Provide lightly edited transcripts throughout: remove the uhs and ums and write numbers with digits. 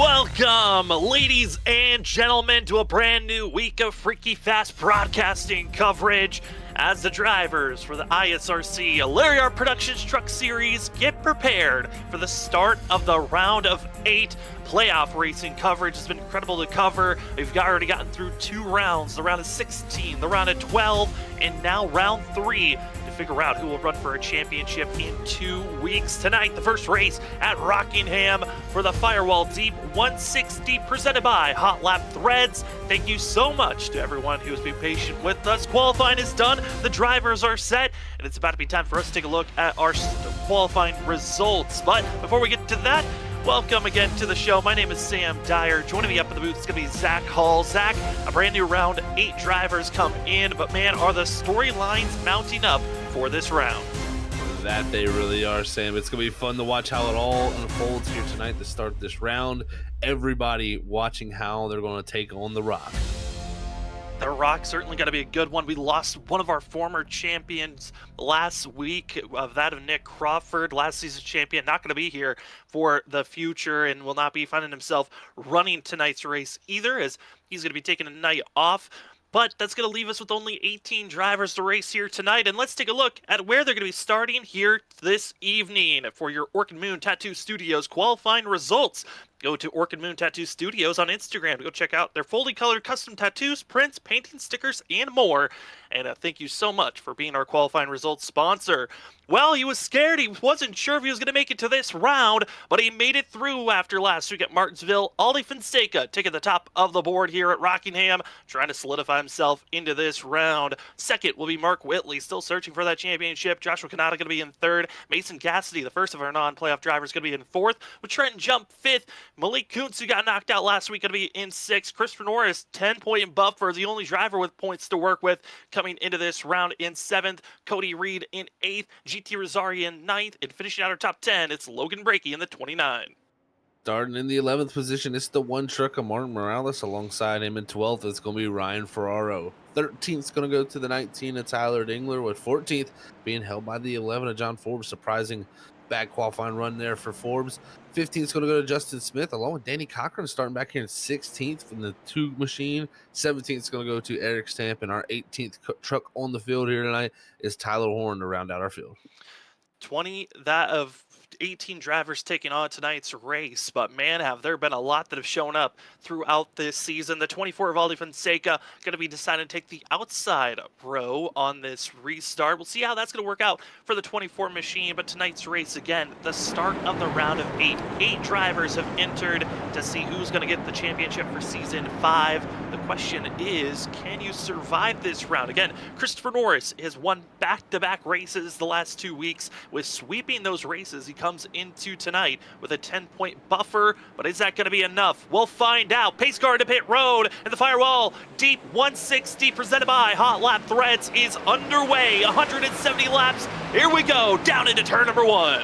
Welcome, ladies and gentlemen, to a brand new week of Freaky Fast broadcasting coverage as the drivers for the ISRC Lariat Productions Truck Series get prepared for the start of the round of 8 playoff racing. Coverage has been incredible to cover. We've already gotten through 2 rounds, the round of 16, the round of 12, and now round 3 to figure out who will run for a championship in 2 weeks. Tonight, the first race at Rockingham for the Firewall Deep 160 presented by Hot Lap Threads. Thank you so much to everyone who has been patient with us. Qualifying is done, the drivers are set, and it's about to be time for us to take a look at our qualifying results. But before we get to that, welcome again to the show. My name is Sam Dyer. Joining me up in the booth is going to be Zach Hall. Zach, a brand new round, 8 drivers come in, but man, are the storylines mounting up for this round. That they really are, Sam. It's going to be fun to watch how it all unfolds here tonight to start this round. Everybody watching how they're going to take on The Rock. The Rock certainly going to be a good one. We lost one of our former champions last week, of that of Nick Crawford, last season's champion. Not going to be here for the future and will not be finding himself running tonight's race either, as he's going to be taking a night off. But that's going to leave us with only 18 drivers to race here tonight. And let's take a look at where they're going to be starting here this evening for your Orchid Moon Tattoo Studios qualifying results. Go to Orchid Moon Tattoo Studios on Instagram to go check out their fully colored custom tattoos, prints, painting, stickers, and more. And thank you so much for being our qualifying results sponsor. Well, he was scared. He wasn't sure if he was going to make it to this round, but he made it through after last week at Martinsville. Ollie Fonseca taking the top of the board here at Rockingham, trying to solidify himself into this round. Second will be Mark Whitley, still searching for that championship. Joshua Kanata going to be in third. Mason Cassidy, the first of our non-playoff drivers, going to be in fourth, with Trenton Jump fifth. Malik Kuntz, who got knocked out last week, going to be in 6th. Christopher Norris, 10-point buffer, the only driver with points to work with, coming into this round in 7th. Cody Reed in 8th. GT Rosario in 9th. And finishing out our top 10, it's Logan Brakey in the 29. Starting in the 11th position, it's the one truck of Martin Morales. Alongside him in 12th, it's going to be Ryan Ferraro. 13th is going to go to the 19 of Tyler Dingler, with 14th being held by the 11 of John Forbes. Surprising bad qualifying run there for Forbes. 15th is going to go to Justin Smith, along with Danny Cochran starting back here in 16th from the 2 machine. 17th is going to go to Eric Stamp, and our 18th truck on the field here tonight is Tyler Horn to round out our field. 20, that of 18 drivers taking on tonight's race, but man, have there been a lot that have shown up throughout this season. The 24 of Ollie Fonseca going to be deciding to take the outside row on this restart. We'll see how that's going to work out for the 24 machine, but tonight's race, again, the start of the round of 8. 8 drivers have entered to see who's going to get the championship for season 5. The question is, can you survive this round? Again, Christopher Norris has won back-to-back races the last 2 weeks. With sweeping those races, he comes into tonight with a 10-point buffer, but is that going to be enough? We'll find out. Pace car to pit road, and the Firewall Deep 160 presented by Hot Lap Threads is underway. 170 laps. Here we go, down into turn number 1.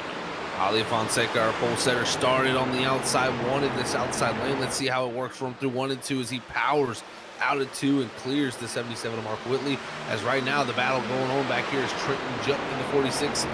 Ollie Fonseca, our pole setter, started on the outside, wanted this outside lane. Let's see how it works for him through 1 and 2 as he powers out of 2 and clears the 77 of Mark Whitley. As right now the battle going on back here is Trenton Jump in the 46, a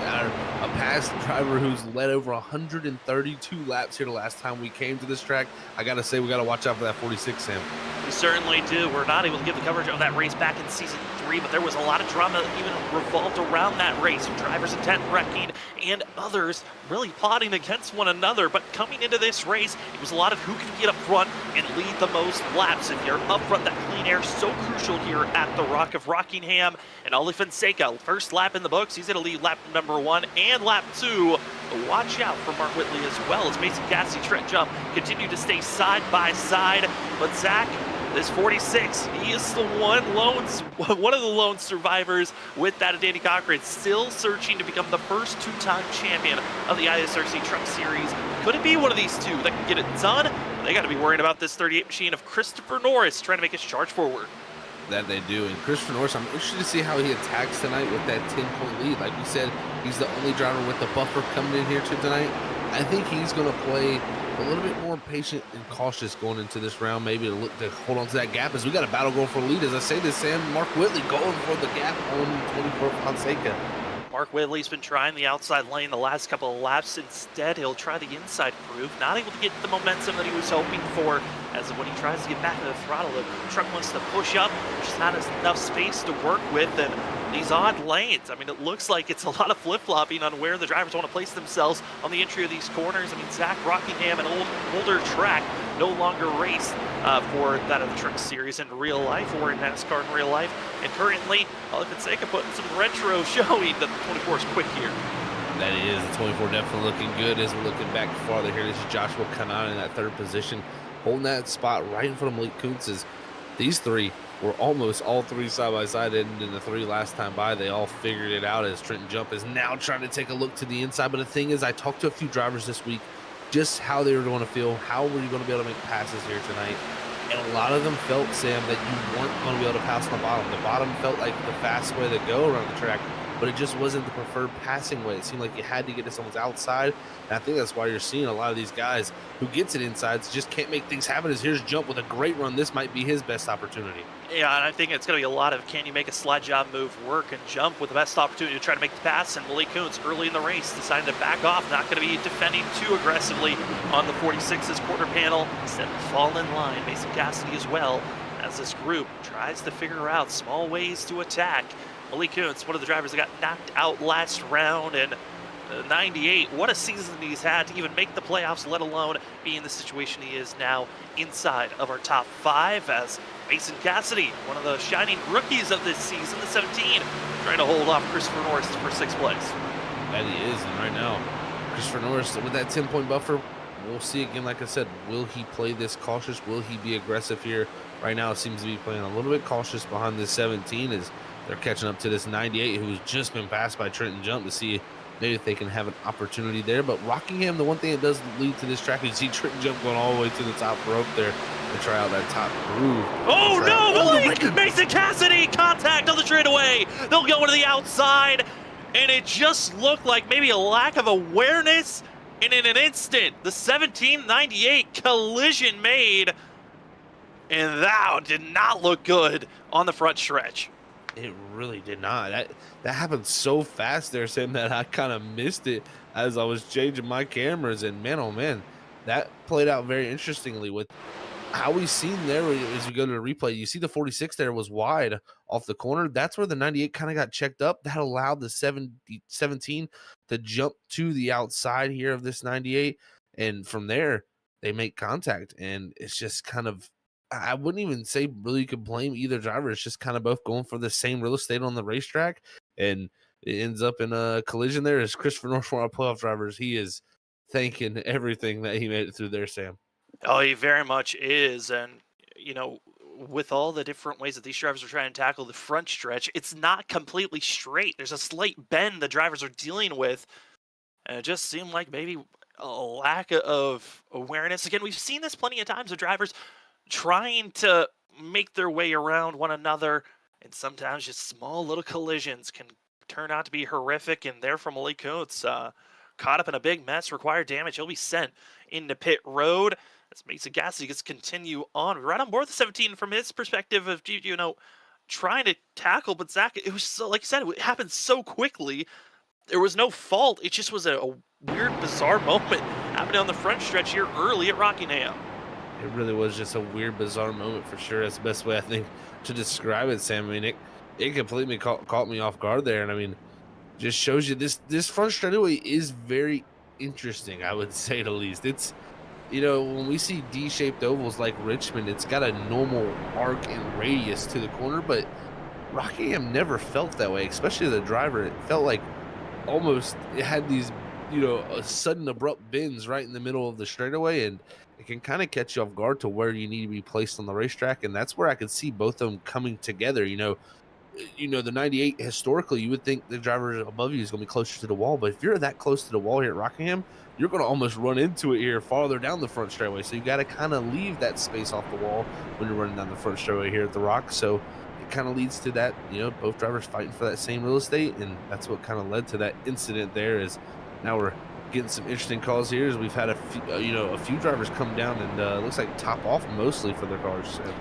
past driver who's led over 132 laps here the last time we came to this track. I gotta say, we gotta watch out for that 46, Sam. We certainly do. We're not able to give the coverage of that race back in season 3, but there was a lot of drama that even revolved around that race. Drivers intent wrecking and others really plotting against one another. But coming into this race, it was a lot of who can get up front and lead the most laps. If you're up front, that clean air is so crucial here at the Rock of Rockingham. And Ollie Fonseca, first lap in the books. He's going to lead lap number 1 and lap 2. But watch out for Mark Whitley as well as Mason Cassidy, Trent Jump continue to stay side by side. But Zach, this 46, he is the one of the lone survivors with that of Danny Cochran, still searching to become the first 2-time champion of the ISRC Truck Series. Could it be one of these two that can get it done? They got to be worrying about this 38 machine of Christopher Norris trying to make his charge forward. That they do. And Christopher Norris, I'm interested to see how he attacks tonight with that 10-point lead. Like you said, he's the only driver with the buffer coming in here to tonight. I think he's going to play a little bit more patient and cautious going into this round, maybe to look to hold on to that gap, as we got a battle going for a lead. As I say this, Sam, Mark Whitley going for the gap on 24 Fonseca. Mark Whitley's been trying the outside lane the last couple of laps. Instead, he'll try the inside groove. Not able to get the momentum that he was hoping for, as when he tries to get back to the throttle, the truck wants to push up. There's just not enough space to work with, and these odd lanes. I mean, it looks like it's a lot of flip-flopping on where the drivers want to place themselves on the entry of these corners. I mean, Zach Rockingham, an older track, no longer race for that of the Truck Series in real life or in NASCAR in real life. And currently, all Fonseca putting some retro showing that the 24 is quick here. That is, the 24 definitely looking good as we're looking back farther here. This is Joshua Kanan in that third position, holding that spot right in front of Malik Kuntz's. These three were almost all three side by side, and in the three last time by, they all figured it out as Trenton Jump is now trying to take a look to the inside. But the thing is, I talked to a few drivers this week just how they were going to feel, how were you going to be able to make passes here tonight. And a lot of them felt, Sam, that you weren't going to be able to pass on the bottom. The bottom felt like the fast way to go around the track, but it just wasn't the preferred passing way. It seemed like you had to get to someone's outside, and I think that's why you're seeing a lot of these guys who gets it insides just can't make things happen. As here's Jump with a great run. This might be his best opportunity. Yeah, and I think it's going to be a lot of can you make a slide job move work, and Jump with the best opportunity to try to make the pass, and Malik Kuntz early in the race decided to back off, not going to be defending too aggressively on the 46's quarter panel, instead of fall in line. Mason Cassidy as well, as this group tries to figure out small ways to attack. Malik Kuntz, one of the drivers that got knocked out last round, and 98, what a season he's had to even make the playoffs, let alone be in the situation he is now inside of our top 5, as Mason Cassidy, one of the shining rookies of this season, the 17, trying to hold off Christopher Norris for 6th place. That he is, and right now, Christopher Norris with that 10-point buffer, we'll see again, like I said, will he play this cautious? Will he be aggressive here? Right now, it seems to be playing a little bit cautious behind this 17 as they're catching up to this 98 who's just been passed by Trenton Jump to see maybe if they can have an opportunity there. But Rockingham, the one thing that does lead to this track, you see Trenton Jump going all the way to the top rope there to try out that top groove. Oh no, Malik! Mason Cassidy, contact on the straightaway. They'll go to the outside, and it just looked like maybe a lack of awareness, and in an instant, the 1798 collision made, and that did not look good on the front stretch. It really did not. That happened so fast there, Sam, that I kind of missed it as I was changing my cameras. And man, oh man, that played out very interestingly with how we seen there as we go to the replay. You see the 46 there was wide off the corner. That's where the 98 kind of got checked up. That allowed the 17 to jump to the outside here of this 98. And from there, they make contact. And it's just kind of, I wouldn't even say really you could blame either driver. It's just kind of both going for the same real estate on the racetrack, and it ends up in a collision there. As Christopher Norris, one of our playoff drivers, he is thanking everything that he made it through there, Sam. Oh, he very much is. And, you know, with all the different ways that these drivers are trying to tackle the front stretch, it's not completely straight. There's a slight bend the drivers are dealing with, and it just seemed like maybe a lack of awareness. Again, we've seen this plenty of times of drivers trying to make their way around one another, and sometimes just small little collisions can turn out to be horrific. And there from Malik Kuntz, caught up in a big mess, required damage. He'll be sent into pit road as Mason Cassidy gets continue on right on board the 17 from his perspective of, you know, trying to tackle. But Zach, it was so, like you said, it happened so quickly. There was no fault. It just was a weird, bizarre moment happening on the front stretch here early at Rockingham. It really was just a weird, bizarre moment for sure. That's the best way I think to describe it, Sam. I mean, it completely caught me off guard there, and I mean, just shows you this front straightaway is very interesting, I would say the least. It's, you know, when we see D-shaped ovals like Richmond, it's got a normal arc and radius to the corner, but Rockingham never felt that way, especially the driver. It felt like almost it had these, you know, a sudden abrupt bends right in the middle of the straightaway, and it can kind of catch you off guard to where you need to be placed on the racetrack. And that's where I could see both of them coming together. You know, the 98 historically, you would think the driver above you is going to be closer to the wall, but if you're that close to the wall here at Rockingham, you're going to almost run into it here farther down the front straightaway. So you got to kind of leave that space off the wall when you're running down the front straightaway here at the Rock. So it kind of leads to that, you know, both drivers fighting for that same real estate, and that's what kind of led to that incident there. Is now we're getting some interesting calls here as we've had a few drivers come down and looks like top off mostly for their cars. So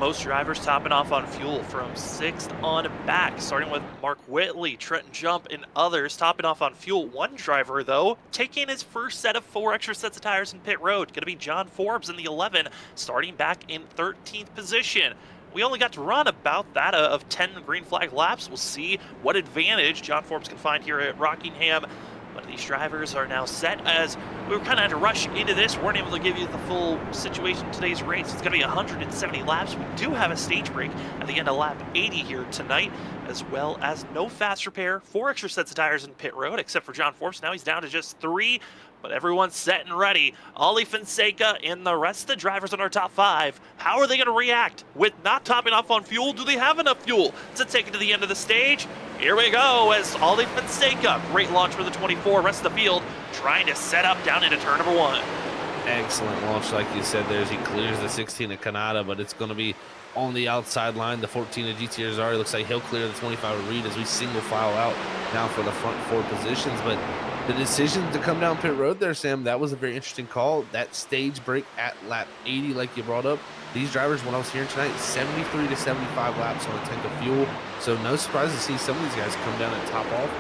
most drivers topping off on fuel from 6th on back, starting with Mark Whitley, Trenton Jump, and others topping off on fuel. One driver, though, taking his first set of 4 extra sets of tires in pit road. Going to be John Forbes in the 11, starting back in 13th position. We only got to run about that of 10 green flag laps. We'll see what advantage John Forbes can find here at Rockingham. But these drivers are now set as we were kind of had to rush into this. Weren't able to give you the full situation of today's race. It's going to be 170 laps. We do have a stage break at the end of lap 80 here tonight, as well as no fast repair, 4 extra sets of tires in pit road, except for John Forbes. Now he's down to just 3. But everyone's set and ready. Ollie Fonseca and the rest of the drivers in our top 5. How are they going to react with not topping off on fuel? Do they have enough fuel to take it to the end of the stage? Here we go as Ollie Fonseca, great launch for the 24. Rest of the field trying to set up down into turn number 1. Excellent launch, like you said there, as he clears the 16 of Canada, but it's going to be on the outside line. The 14 of GT Arizari looks like he'll clear the 25 of Reed as we single file out now for the front 4 positions. But the decision to come down pit road there, Sam, that was a very interesting call. That stage break at lap 80, like you brought up, these drivers, when I was hearing tonight, 73 to 75 laps on a tank of fuel. So no surprise to see some of these guys come down and top off.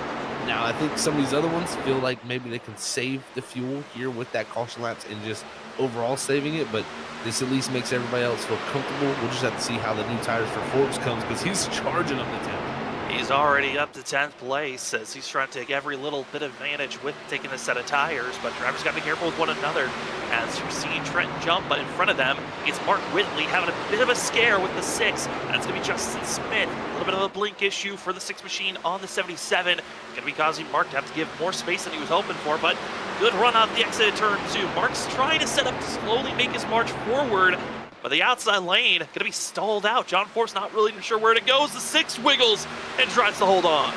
Now, I think some of these other ones feel like maybe they can save the fuel here with that caution laps and just overall saving it, but this at least makes everybody else feel comfortable. We'll just have to see how the new tires for Forbes comes, because he's charging up the 10. He's already up to 10th place as he's trying to take every little bit of advantage with taking a set of tires, but drivers got to be careful with one another as you see Trenton Jump, but in front of them it's Mark Whitley having a bit of a scare with the 6. That's going to be Justin Smith. A little bit of a blink issue for the 6 machine on the 77. Going to be causing Mark to have to give more space than he was hoping for, but good run out the exit of turn 2. Mark's trying to set up to slowly make his march forward, but the outside lane going to be stalled out. John Forbes not really sure where to go as the 6 wiggles and tries to hold on.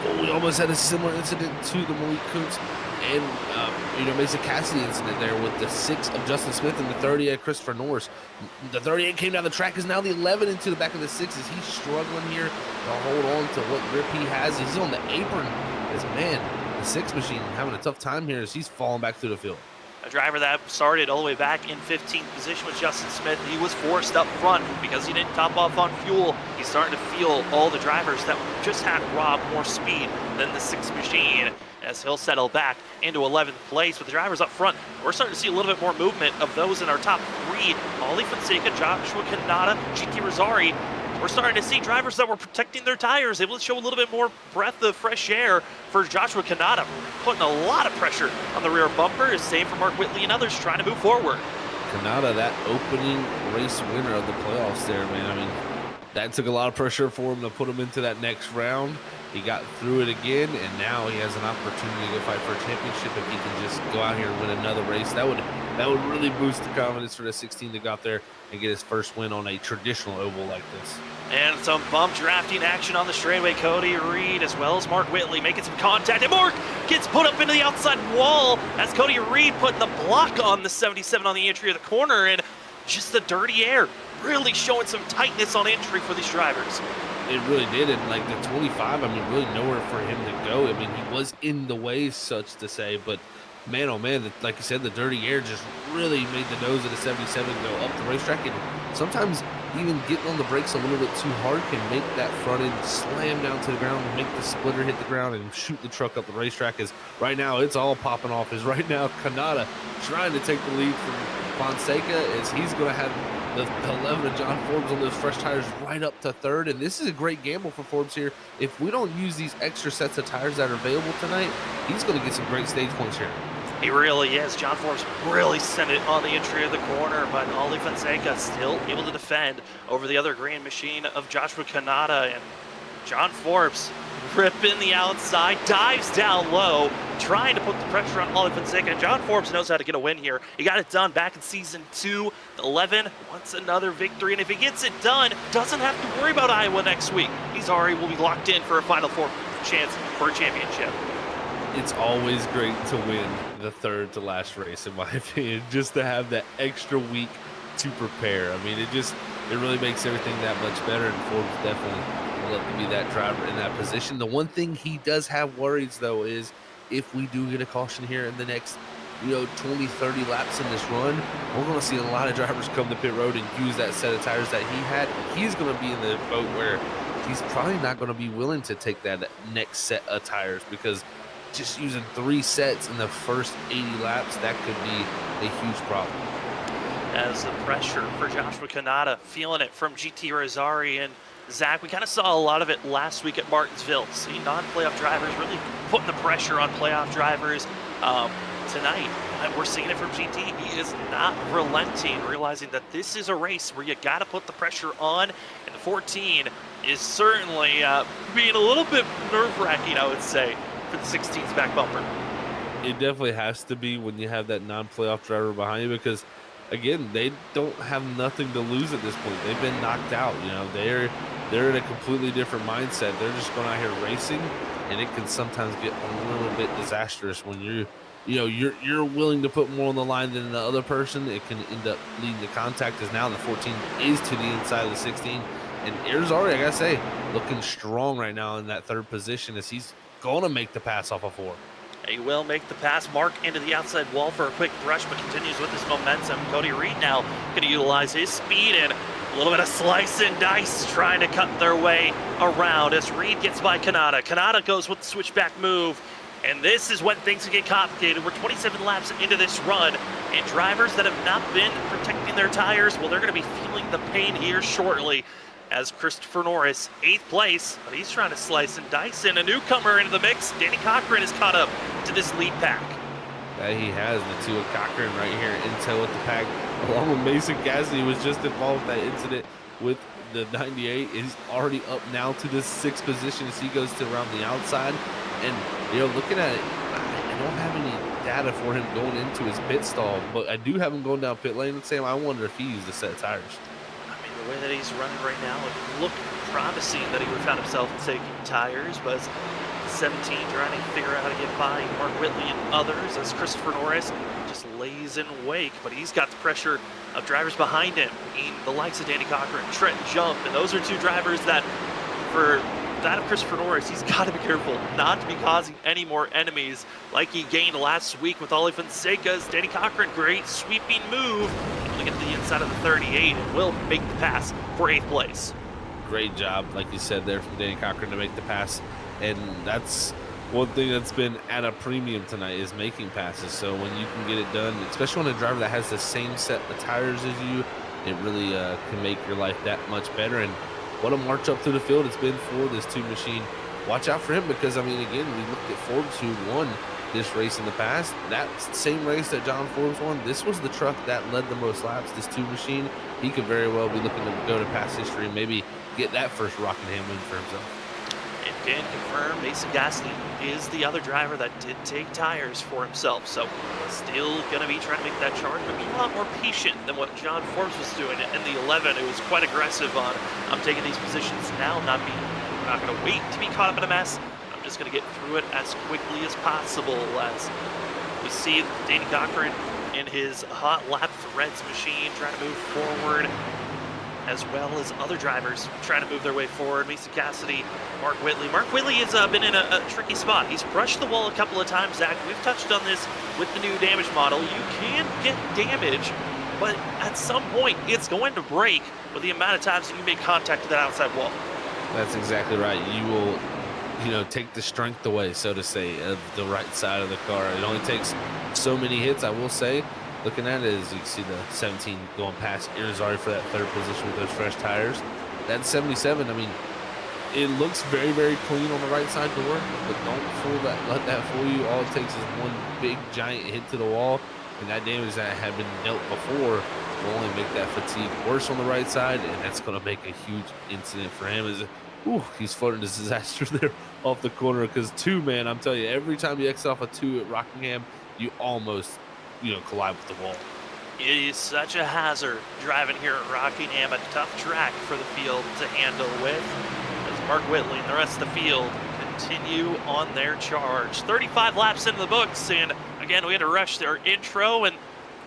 Well, we almost had a similar incident to the Malik Kuntz and Mason Cassidy incident there with the 6 of Justin Smith and the 30 of Christopher Norris. The 38 came down the track, is now the 11 into the back of the 6 as he's struggling here to hold on to what grip he has. He's on the apron as, man, the 6 machine having a tough time here as he's falling back through the field. A driver that started all the way back in 15th position was Justin Smith. He was forced up front because he didn't top off on fuel. He's starting to feel all the drivers that just had Rob more speed than the 6 machine as he'll settle back into 11th place. With the drivers up front, we're starting to see a little bit more movement of those in our top 3. Ollie Fonseca, Joshua Kanata, GT Rosari. We're starting to see drivers that were protecting their tires able to show a little bit more breath of fresh air for Joshua Kanata, putting a lot of pressure on the rear bumper. Same for Mark Whitley and others trying to move forward. Kanata, that opening race winner of the playoffs there, man. I mean, that took a lot of pressure for him to put him into that next round. He got through it again, and now he has an opportunity to go fight for a championship if he can just go out here and win another race. That would really boost the confidence for the 16 to go out there and get his first win on a traditional oval like this. And some bump drafting action on the straightaway. Cody Reed as well as Mark Whitley making some contact, and Mark gets put up into the outside wall as Cody Reed put the block on the 77 on the entry of the corner, and just the dirty air really showing some tightness on entry for these drivers. It really did, and like the 25, I mean, really nowhere for him to go. I mean, he was in the way, such to say, but man, oh man, like you said, the dirty air just really made the nose of the 77 go up the racetrack, and sometimes even getting on the brakes a little bit too hard can make that front end slam down to the ground and make the splitter hit the ground and shoot the truck up the racetrack. As right now it's all popping off, as right now Kanata trying to take the lead from Fonseca as he's going to have the 11 of John Forbes on those fresh tires right up to 3rd, and this is a great gamble for Forbes here. If we don't use these extra sets of tires that are available tonight, he's going to get some great stage points here. He really is. John Forbes really sent it on the entry of the corner, but Ollie Fonseca still able to defend over the other green machine of Joshua Kanata, and John Forbes ripping the outside, dives down low, trying to put the pressure on Ollie Fonseca. John Forbes knows how to get a win here. He got it done back in season 2. 11 wants another victory, and if he gets it done, doesn't have to worry about Iowa next week. He's already will be locked in for a Final Four chance for a championship. It's always great to win the 3rd to last race, in my opinion, just to have that extra week to prepare. I mean, it really makes everything that much better, and Forbes definitely will love to be that driver in that position. The one thing he does have worries, though, is if we do get a caution here in the next 20, 30 laps in this run, we're going to see a lot of drivers come to pit road and use that set of tires that he had. He's going to be in the boat where he's probably not going to be willing to take that next set of tires, because just using 3 sets in the first 80 laps, that could be a huge problem. As the pressure for Joshua Kanata, feeling it from GT Rosari and Zach. We kind of saw a lot of it last week at Martinsville. See non-playoff drivers really putting the pressure on playoff drivers. Tonight, we're seeing it from GT. He is not relenting, realizing that this is a race where you got to put the pressure on. And the 14 is certainly being a little bit nerve-wracking, I would say, for the 16's back bumper. It definitely has to be when you have that non-playoff driver behind you, because again, they don't have nothing to lose at this point. They've been knocked out. They're in a completely different mindset. They're just going out here racing, and it can sometimes get a little bit disastrous when you're willing to put more on the line than the other person. It can end up leading to contact, as now the 14 is to the inside of the 16. And Irizarry, I gotta say, looking strong right now in that 3rd position, as he's going to make the pass off of 4. He will make the pass. Mark into the outside wall for a quick brush, but continues with his momentum. Cody Reed now going to utilize his speed and a little bit of slice and dice, trying to cut their way around as Reed gets by Kanata. Kanata goes with the switchback move, and this is when things get complicated. We're 27 laps into this run, and drivers that have not been protecting their tires, well, they're going to be feeling the pain here shortly. As Christopher Norris, 8th place, but he's trying to slice and dice in a newcomer into the mix. Danny Cochran is caught up to this lead pack. Yeah, he has the 2 of Cochran right here in tow with the pack, along with Mason Cassidy, who was just involved with that incident with the 98. He's already up now to this 6th position as he goes to around the outside. And, looking at it, I don't have any data for him going into his pit stall, but I do have him going down pit lane. And Sam, I wonder if he used a set of tires. The way that he's running right now, it looked promising that he would have found himself taking tires, but 17 trying to figure out how to get by Mark Whitley and others, as Christopher Norris just lays in wake, but he's got the pressure of drivers behind him, the likes of Danny Cochran, Trent Jump, and those are 2 drivers that, for that of Christopher Norris, he's got to be careful not to be causing any more enemies like he gained last week with Ollie Fonseca's Danny Cochran. Great sweeping move. Able to get to the inside of the 38 and will make the pass for 8th place. Great job, like you said there, from Danny Cochran to make the pass. And that's one thing that's been at a premium tonight, is making passes. So when you can get it done, especially on a driver that has the same set of tires as you, it really can make your life that much better. And what a march up through the field it's been for this 2 machine. Watch out for him, because, again, we looked at Forbes, who won this race in the past. That same race that John Forbes won, this was the truck that led the most laps, this 2 machine. He could very well be looking to go to past history and maybe get that first Rockingham win for himself. And can confirm Mason Gasly is the other driver that did take tires for himself. So still going to be trying to make that charge, but being a lot more patient than what John Forbes was doing in the 11. It was quite aggressive on, I'm taking these positions now, not going to wait to be caught up in a mess. I'm just going to get through it as quickly as possible, as we see Danny Cochran in his hot lap for Red's machine trying to move forward, as well as other drivers trying to move their way forward. Mason Cassidy, Mark Whitley. Mark Whitley has been in a tricky spot. He's brushed the wall a couple of times, Zach. We've touched on this with the new damage model. You can get damage, but at some point it's going to break with the amount of times that you make contact with that outside wall. That's exactly right. You will, take the strength away, so to say, of the right side of the car. It only takes so many hits, I will say. Looking at it, as you can see the 17 going past Irizarry for that 3rd position with those fresh tires. That 77, it looks very, very clean on the right side door, but don't let that fool you. All it takes is one big giant hit to the wall, and that damage that had been dealt before will only make that fatigue worse on the right side, and that's going to make a huge incident for him. He's flirting to disaster there off the corner, because 2, man, I'm telling you, every time you exit off a 2 at Rockingham, you almost collide with the wall. It is such a hazard driving here at Rockingham, a tough track for the field to handle with, as Mark Whitley and the rest of the field continue on their charge. 35 laps into the books, and again, we had to rush their intro, and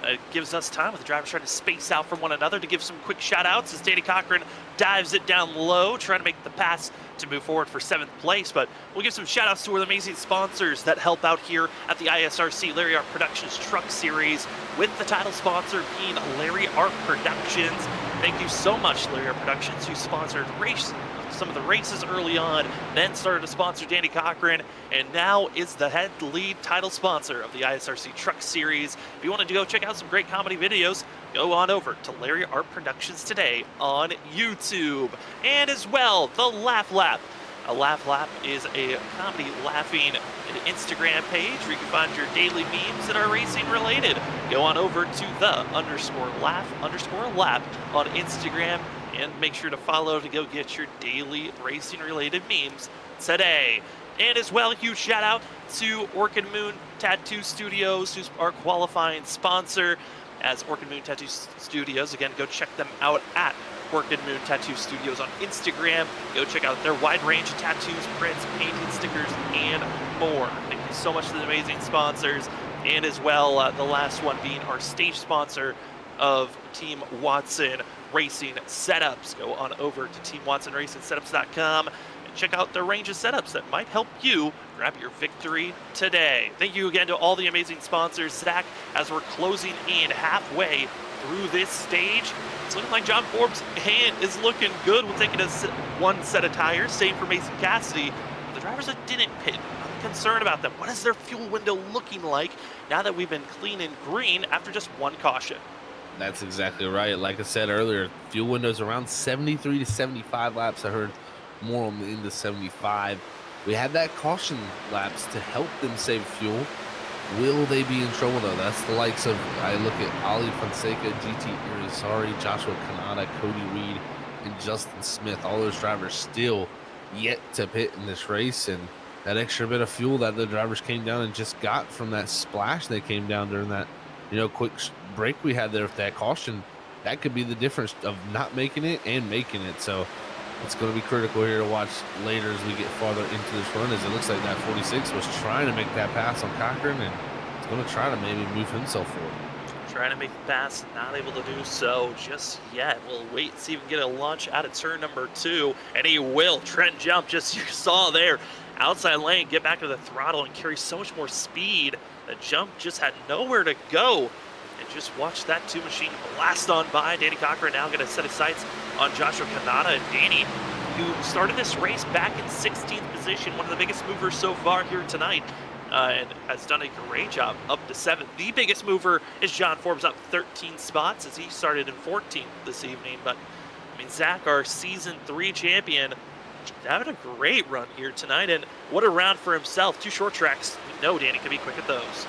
it gives us time with the drivers trying to space out from one another to give some quick shout outs as Danny Cochran dives it down low, trying to make the pass to move forward for 7th place, but we'll give some shout outs to our amazing sponsors that help out here at the ISRC Larry Art Productions Truck Series, with the title sponsor being Larry Art Productions. Thank you so much, Larry Art Productions, who sponsored some of the races early on, then started to sponsor Danny Cochran, and now is the head lead title sponsor of the ISRC Truck Series. If you wanted to go check out some great comedy videos, go on over to Larry Art Productions today on YouTube. And as well, the Laugh Lap. A Laugh Lap is a comedy laughing Instagram page where you can find your daily memes that are racing related. Go on over to the _laugh_lap on Instagram and make sure to follow to go get your daily racing related memes today. And as well, huge shout out to Orchid Moon Tattoo Studios, who's our qualifying sponsor. As Orchid Moon Tattoo Studios, again, go check them out at Orchid Moon Tattoo Studios on Instagram. Go check out their wide range of tattoos, prints, painting, stickers, and more. Thank you so much to the amazing sponsors. And as well, the last one being our stage sponsor of Team Watson Racing Setups. Go on over to teamwatsonracingsetups.com and check out their range of setups that might help you grab your victory today. Thank you again to all the amazing sponsors. Zach, as we're closing in halfway through this stage, it's looking like John Forbes' hand is looking good with taking one set of tires. Same for Mason Cassidy. The drivers that didn't pit, I'm concerned about them. What is their fuel window looking like now that we've been clean and green after just one caution? That's exactly right. Like I said earlier, fuel windows around 73 to 75 laps. I heard more on the into 75. We had that caution laps to help them save fuel. Will they be in trouble though? That's the likes of, I look at Ali Fonseca, GT Irizarry, Joshua Kanata, Cody Reed, and Justin Smith. All those drivers still yet to pit in this race, and that extra bit of fuel that the drivers came down and just got from that splash they came down during that, quick break we had there with that caution, that could be the difference of not making it and making it. So it's going to be critical here to watch later as we get farther into this run, as it looks like that 46 was trying to make that pass on Cochran, and it's going to try to maybe move himself forward. Trying to make the pass, not able to do so just yet. We'll wait and see if we can get a launch out of turn number 2, and he will. Trent jump, just you saw there, outside lane, get back to the throttle and carry so much more speed. The jump just had nowhere to go. And just watch that two machine blast on by. Danny Cochran now going to set his sights on Joshua Kanata. And Danny, who started this race back in 16th position, one of the biggest movers so far here tonight, and has done a great job up to 7th. The biggest mover is John Forbes, up 13 spots as he started in 14th this evening. But, I mean, Zach, our Season 3 champion, having a great run here tonight. And what a round for himself. 2 short tracks. We know Danny can be quick at those.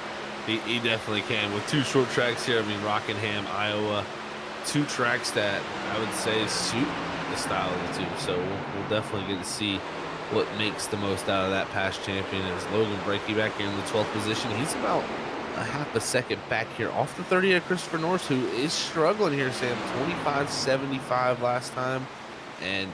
He definitely can. With 2 short tracks here, I mean, Rockingham, Iowa, 2 tracks that I would say suit the style of the 2. So we'll definitely get to see what makes the most out of that past champion. Is Logan Breaky back here in the 12th position. He's about a half a second back here off the 30 of Christopher Norris, who is struggling here, Sam. 25.75 last time, and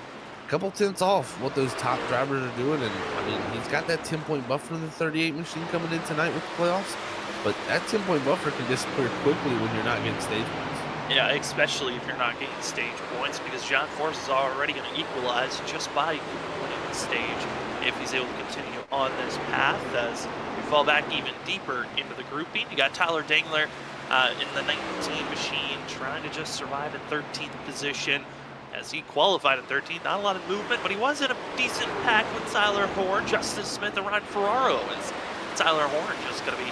a couple tenths off what those top drivers are doing. And I mean, he's got that 10-point buffer in the 38 machine coming in tonight with the playoffs. But that 10-point buffer can disappear quickly when you're not getting stage points. Yeah, especially if you're not getting stage points, because John Forbes is already going to equalize just by winning the stage if he's able to continue on this path. As we fall back even deeper into the grouping, you got Tyler Dangler in the 19 machine trying to just survive in 13th position as he qualified in 13th. Not a lot of movement, but he was in a decent pack with Tyler Horn, Justin Smith, and Ryan Ferraro. As Tyler Horn just going to be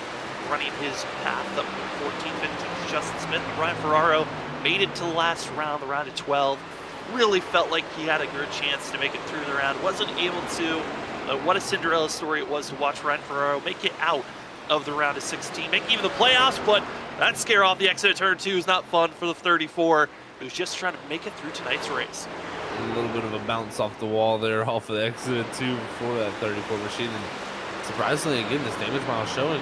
running his path up to 14th, 15th. Justin Smith and Ryan Ferraro made it to the last round, the round of 12. Really felt like he had a good chance to make it through the round. Wasn't able to. What a Cinderella story it was to watch Ryan Ferraro make it out of the round of 16, make even the playoffs, but that scare off the exit of turn 2 is not fun for the 34, who's just trying to make it through tonight's race. A little bit of a bounce off the wall there off of the exit of 2 before that 34 machine. And surprisingly, again, this damage mile showing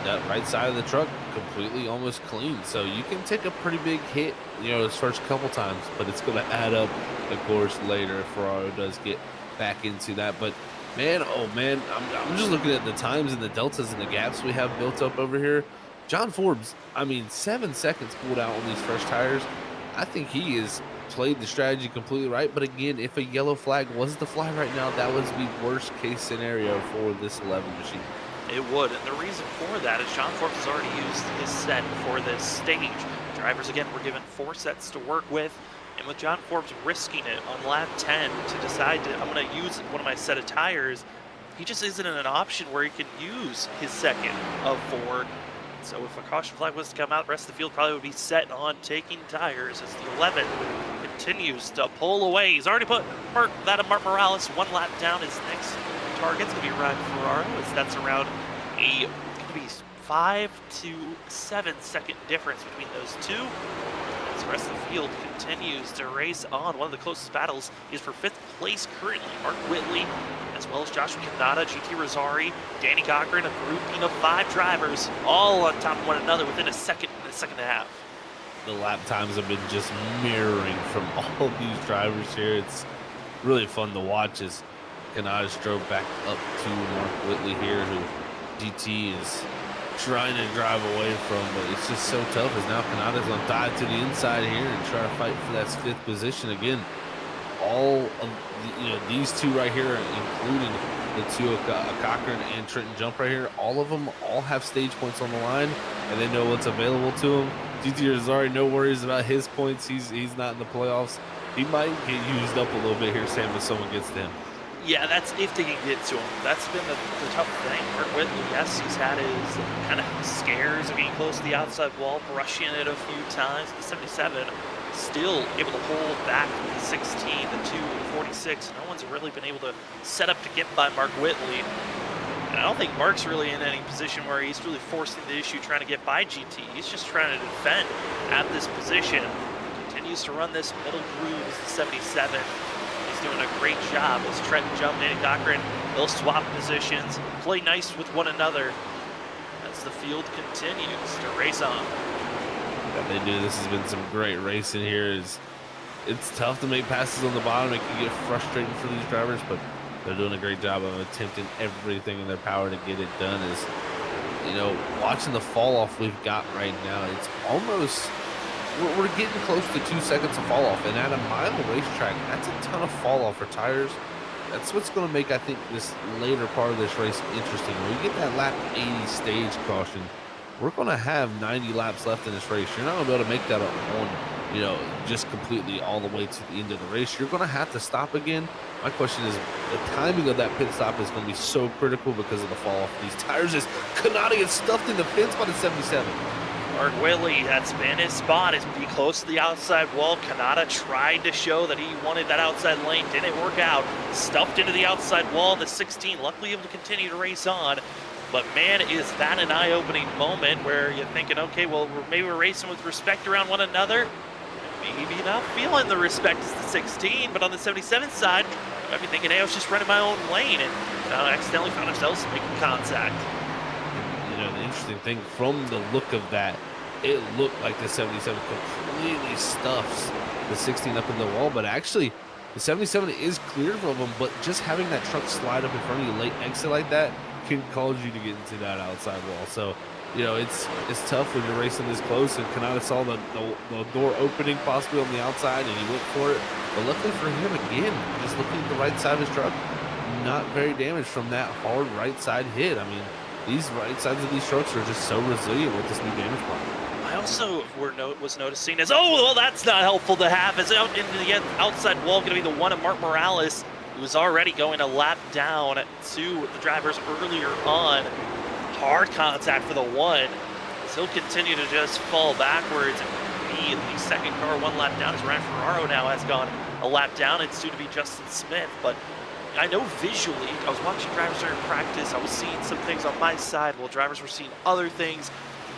that right side of the truck completely almost clean. So you can take a pretty big hit, those first couple times, but it's going to add up, of course, later if Ferraro does get back into that. But man, oh man, I'm just looking at the times and the deltas and the gaps we have built up over here. John Forbes, I mean, 7 seconds pulled out on these fresh tires. I think he is played the strategy completely right. But again, if a yellow flag was to fly right now, that was the worst case scenario for this 11 machine. It would, and the reason for that is John Forbes has already used his set for this stage. Drivers, again, were given 4 sets to work with, and with John Forbes risking it on lap 10 to decide to, I'm going to use one of my set of tires, he just isn't in an option where he can use his second of 4. So if a caution flag was to come out, the rest of the field probably would be set on taking tires as the 11 continues to pull away. He's already put Mark Morales 1 lap down. His next target's going to be Ryan Ferraro, as that's around a, going to be 5 to 7 second difference between those two. As the rest of the field continues to race on. One of the closest battles is for 5th place currently. Mark Whitley, as well as Joshua Kanata, GT Rosari, Danny Cochran, a grouping of 5 drivers, all on top of one another within a second and a half. The lap times have been just mirroring from all these drivers here. It's really fun to watch as Kanata drove back up to Mark Whitley here, who GT is trying to drive away from, but it's just so tough as now Kanata's on tied to the inside here and trying to fight for that 5th position again. All of these two right here, including the two of Cochran and Trenton Jump right here, all of them have stage points on the line, and they know what's available to them. GT Rosari, no worries about his points. He's not in the playoffs. He might get used up a little bit here, Sam, if someone gets to him. Yeah, that's if they can get to him. That's been the tough thing. Mark Whitley, yes, he's had his kind of scares of getting close to the outside wall, brushing it a few times. The 77 still able to hold back the 16, the 2, the 46. No one's really been able to set up to get by Mark Whitley. And I don't think Mark's really in any position where he's really forcing the issue trying to get by GT. He's just trying to defend at this position. Continues to run this middle groove as the 77. Doing a great job as Trenton Jump and Cochran, they'll swap positions, play nice with one another as the field continues to race on. Yeah, they do. This has been some great racing here. It's tough to make passes on the bottom. It can get frustrating for these drivers, but they're doing a great job of attempting everything in their power to get it done. Watching the fall off we've got right now, it's almost, we're getting close to 2 seconds of fall off, and at a mile racetrack, that's a ton of fall off for tires. That's what's going to make, I think, this later part of this race interesting. When we get that lap 80 stage caution, we're going to have 90 laps left in this race. You're not going to be able to make that on, just completely all the way to the end of the race. You're going to have to stop again. My question is, the timing of that pit stop is going to be so critical because of the fall off of these tires. As Kanata gets stuffed in the pits by the 77. Mark Whitley, that's been his spot, is be close to the outside wall. Kanata tried to show that he wanted that outside lane, didn't work out. Stuffed into the outside wall, the 16, luckily able to continue to race on. But man, is that an eye-opening moment where you're thinking, okay, well, maybe we're racing with respect around one another. Maybe not feeling the respect as the 16, but on the 77 side, I might be thinking, hey, I was just running my own lane, and accidentally found ourselves making contact. The interesting thing, from the look of that, it looked like the 77 completely stuffs the 16 up in the wall, but actually the 77 is clear of them, but just having that truck slide up in front of you late exit like that can cause you to get into that outside wall. So it's tough when you're racing this close, and Kanata saw the door opening possibly on the outside, and he went for it. But luckily for him, again, just looking at the right side of his truck, not very damaged from that hard right side hit. I mean, these right sides of these trucks are just so resilient with this new damage problem. I also was noticing as, that's not helpful to have, as out into the outside wall going to be the one of Mark Morales, who was already going a lap down to the drivers earlier on. Hard contact for the one, as he'll continue to just fall backwards and be in the second car 1 lap down, as Ryan Ferraro now has gone a lap down. It's soon to be Justin Smith, but I know visually, I was watching drivers during practice, I was seeing some things on my side while drivers were seeing other things.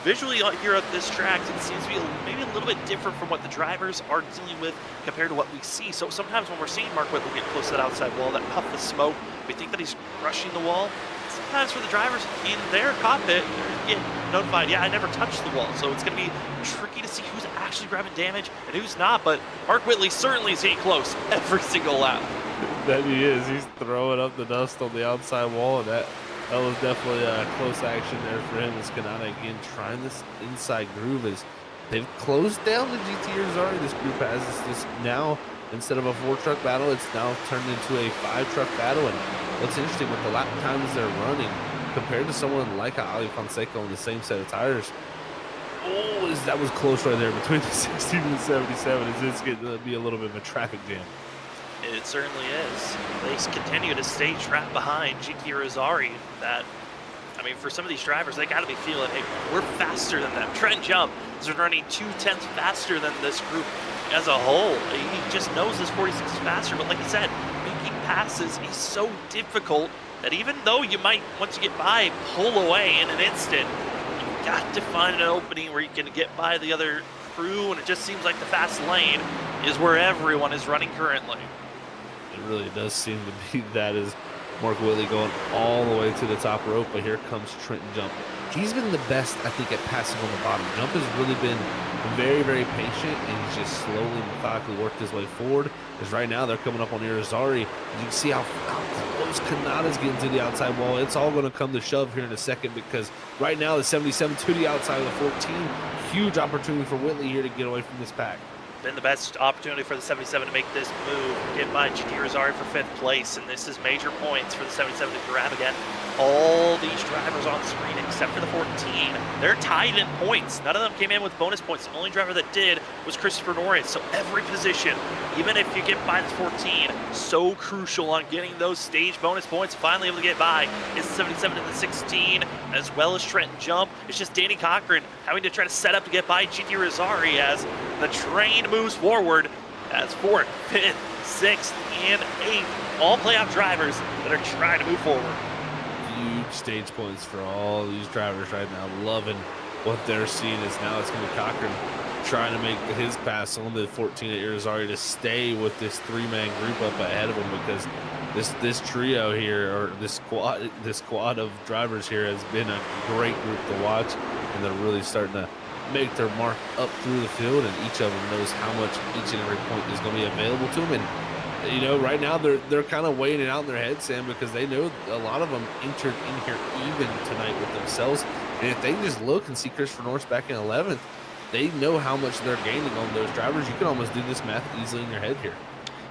Visually here at this track, it seems to be maybe a little bit different from what the drivers are dealing with compared to what we see. So sometimes when we're seeing Mark Whitley get close to that outside wall, that puff of smoke, we think that he's rushing the wall. Sometimes for the drivers in their cockpit, they're getting notified, yeah, I never touched the wall. So it's going to be tricky to see who's actually grabbing damage and who's not. But Mark Whitley certainly is getting close every single lap. That he is. He's throwing up the dust on the outside wall, and that was definitely a close action there for him. As Kanata again trying this inside groove, as they've closed down the GT Rosari. This group has. It's just now, instead of a 4-truck battle, it's now turned into a 5-truck battle. And what's interesting with the lap times they're running compared to someone like Ali Fonseca on the same set of tires, that was close right there between the 16 and the 77. Is this going to be a little bit of a traffic jam? It certainly is. They continue to stay trapped behind GT Rosari. That, I mean, for some of these drivers, they got to be feeling, hey, we're faster than them. Trent Jump is running 2/10 faster than this group as a whole. He just knows this 46 is faster, but like you said, making passes is so difficult that even though you might, once you get by, pull away in an instant, you've got to find an opening where you can get by the other crew, and it just seems like the fast lane is where everyone is running currently. It really does seem to be that, is Mark Whitley going all the way to the top rope, but here comes Trenton Jump. He's been the best, I think, at passing on the bottom. Jump has really been very, very patient, and he's just slowly, methodically worked his way forward. Because right now they're coming up on Irizarry. You can see how close Kanada's getting to the outside wall. It's all going to come to shove here in a second, because right now the 77 to the outside of the 14. Huge opportunity for Whitley here to get away from this pack. Been the best opportunity for the 77 to make this move, get by GT Rosari for 5th place, and this is major points for the 77 to grab again. All these drivers on screen except for the 14, they're tied in points. None of them came in with bonus points. The only driver that did was Christopher Norris. So every position, even if you get by this 14, so crucial on getting those stage bonus points, finally able to get by is the 77 and the 16, as well as Trenton Jump. It's just Danny Cochran having to try to set up to get by GT Rosari as the train moves forward as 4th, 5th, 6th, and 8th, all playoff drivers that are trying to move forward. Huge stage points for all these drivers right now. Loving what they're seeing, is now it's going to be Cochran trying to make his pass on the 14 at Irizarry to stay with this 3-man group up ahead of him, because this trio here, or this squad of drivers here, has been a great group to watch, and they're really starting to make their mark up through the field, and each of them knows how much each and every point is going to be available to them. And you know, right now they're kind of weighing it out in their head, Sam, because they know a lot of them entered in here even tonight with themselves, and if they just look and see Christopher Norris back in 11th, they know how much they're gaining on those drivers. You can almost do this math easily in your head here.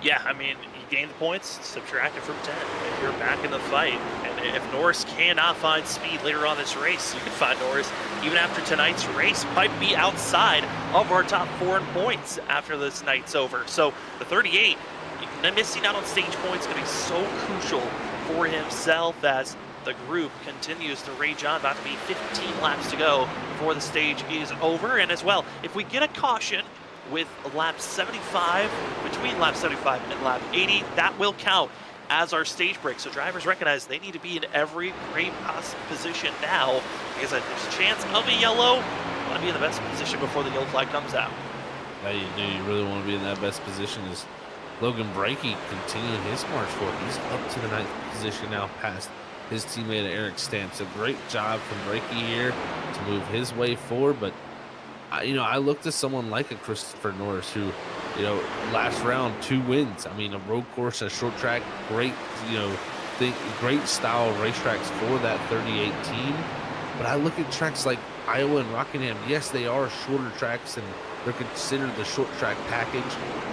Yeah, I mean, you gain the points, subtract it from 10, and you're back in the fight. And if Norris cannot find speed later on this race, you can find Norris even after tonight's race might be outside of our top 4 in points after this night's over. So the 38, missing out on stage points is going to be so crucial for himself as the group continues to rage on. About to be 15 laps to go before the stage is over. And as well, if we get a caution with lap 75, between lap 75 and lap 80, that will count as our stage break. So drivers recognize they need to be in every great possible position now, because there's a chance of a yellow. You want to be in the best position before the yellow flag comes out. Yeah, you do. You really want to be in that best position. As Logan Brakey continuing his march forward, he's up to the 9th position now, past his teammate Eric Stamps. A great job from Brakey here to move his way forward. But I looked at someone like a Christopher Norris who, last round 2 wins. I mean, a road course, a short track, great, great style racetracks for that 38 team. But I look at tracks like Iowa and Rockingham. Yes, they are shorter tracks and they're considered the short track package,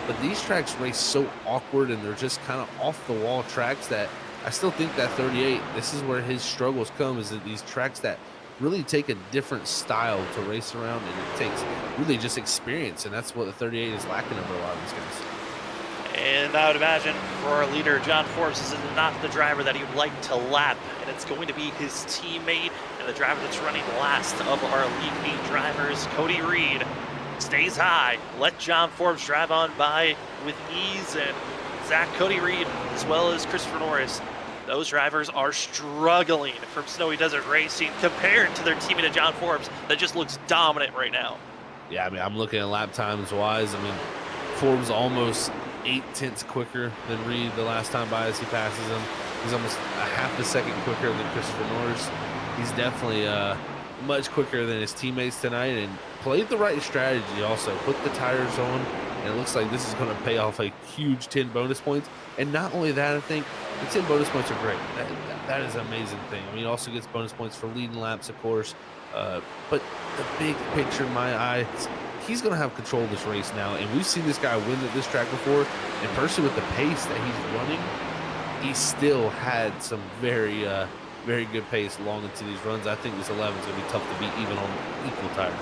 but these tracks race so awkward and they're just kind of off the wall tracks that I still think that 38, this is where his struggles come, is that these tracks that really take a different style to race around, and it takes really just experience, and that's what the 38 is lacking over a lot of these guys. And I would imagine for our leader, John Forbes, this is not the driver that he would like to lap, and it's going to be his teammate and the driver that's running last of our Elite 8 drivers, Cody Reed. Stays high, let John Forbes drive on by with ease, and Cody Reed, as well as Christopher Norris, those drivers are struggling from Snowy Desert Racing compared to their teammate of John Forbes that just looks dominant right now. Yeah, I mean, I'm looking at lap times wise. I mean, Forbes almost 0.8 quicker than Reed the last time by as he passes him. He's almost a half a second quicker than Christopher Norris. He's definitely much quicker than his teammates tonight, and played the right strategy also. Put the tires on, and it looks like this is going to pay off a huge 10 bonus points. And not only that, I think the 10 bonus points are great. That is an amazing thing. I mean, he also gets bonus points for leading laps, of course. But the big picture in my eyes he's going to have control of this race now. And we've seen this guy win at this track before. And personally, with the pace that he's running, he still had some very good pace long into these runs. I think this 11 is going to be tough to beat even on equal tires.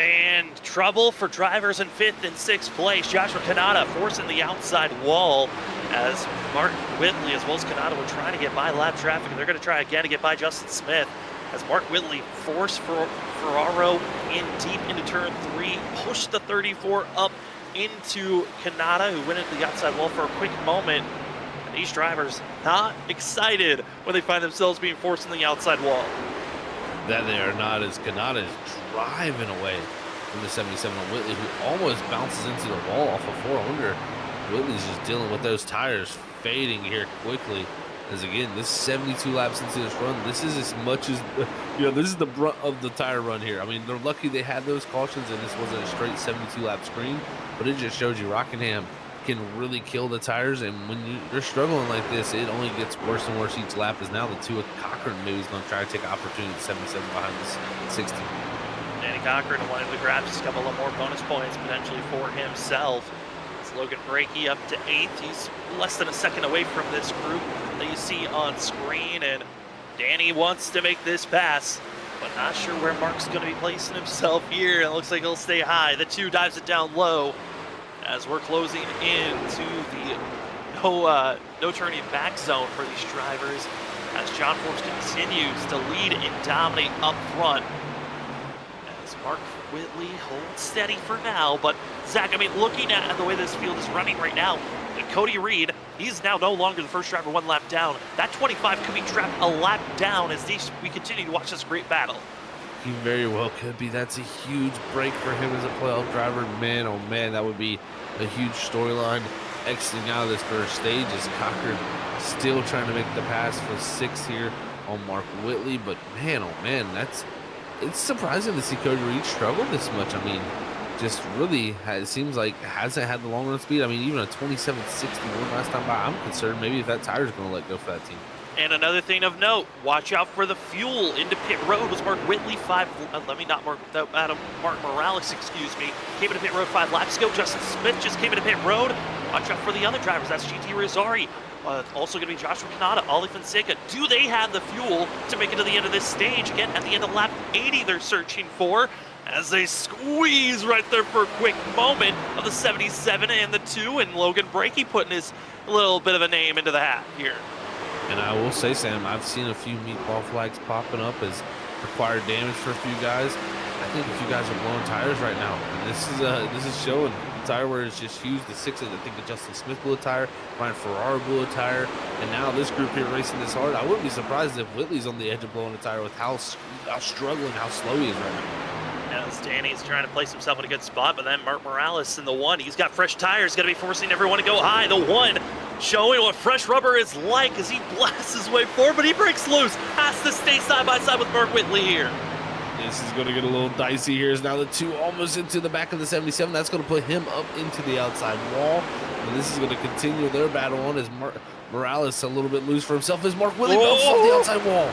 And trouble for drivers in 5th and 6th place. Joshua Kanata forcing the outside wall as Mark Whitley as well as Kanata were trying to get by lap traffic. And they're going to try again to get by Justin Smith as Mark Whitley forced Ferraro in deep into turn 3, pushed the 34 up into Kanata, who went into the outside wall for a quick moment. And these drivers not excited when they find themselves being forced in the outside wall. That they are not, as Kanata is driving away from the 77 on Whitley, who almost bounces into the wall off of 400. Whitley's just dealing with those tires fading here quickly. As again, this is 72 laps into this run. This is as much as, this is the brunt of the tire run here. I mean, they're lucky they had those cautions and this wasn't a straight 72 lap screen, but it just shows you Rockingham can really kill the tires. And when you're struggling like this, it only gets worse and worse each lap. As now the 2 of Cochran maybe is going to try to take opportunity at 77 behind this 60. Danny Cochran wanted to grab just a couple of more bonus points potentially for himself. It's Logan Brakey up to 8th. He's less than a second away from this group that you see on screen, and Danny wants to make this pass, but not sure where Mark's going to be placing himself here. It looks like he'll stay high. The 2 dives it down low as we're closing into the no turning back zone for these drivers as John Forbes continues to lead and dominate up front. As Mark Whitley holds steady for now, but Zach, I mean, looking at the way this field is running right now, Cody Reed, he's now no longer the first driver 1 lap down. That 25 could be trapped a lap down as we continue to watch this great battle. He very well could be. That's a huge break for him as a playoff driver. Man, oh man, that would be a huge storyline exiting out of this first stage as Cochran still trying to make the pass for 6th here on Mark Whitley. But man, oh man, it's surprising to see Cody Reed struggle this much. I mean, just really, it seems like hasn't had the long run speed. I mean, even a 27.61 last time by, I'm concerned maybe if that tire's going to let go for that team. And another thing of note, watch out for the fuel into pit road. Was Mark Whitley Mark Morales, excuse me, came into pit road 5 laps ago. Justin Smith just came into pit road. Watch out for the other drivers. That's GT Rizzari. Also going to be Joshua Kanata, Ollie Fonseca. Do they have the fuel to make it to the end of this stage? Again, at the end of lap 80, they're searching for as they squeeze right there for a quick moment of the 77 and the 2, and Logan Brakey putting his little bit of a name into the hat here. And I will say, Sam, I've seen a few meatball flags popping up as required damage for a few guys. I think a few guys are blowing tires right now, and this is showing. The tire wear is just huge. The 6s, I think, that Justin Smith blew a tire, Ryan Ferraro blew a tire, and now this group here racing this hard. I wouldn't be surprised if Whitley's on the edge of blowing a tire with how struggling, how slow he is right now. As Danny's trying to place himself in a good spot, but then Mark Morales in the 1. He's got fresh tires, going to be forcing everyone to go high. The 1 showing what fresh rubber is like as he blasts his way forward, but he breaks loose. Has to stay side by side with Mark Whitley here. This is going to get a little dicey here. Is now the 2 almost into the back of the 77. That's going to put him up into the outside wall. And this is going to continue their battle on as Morales a little bit loose for himself as Mark Whitley bounces off the outside wall.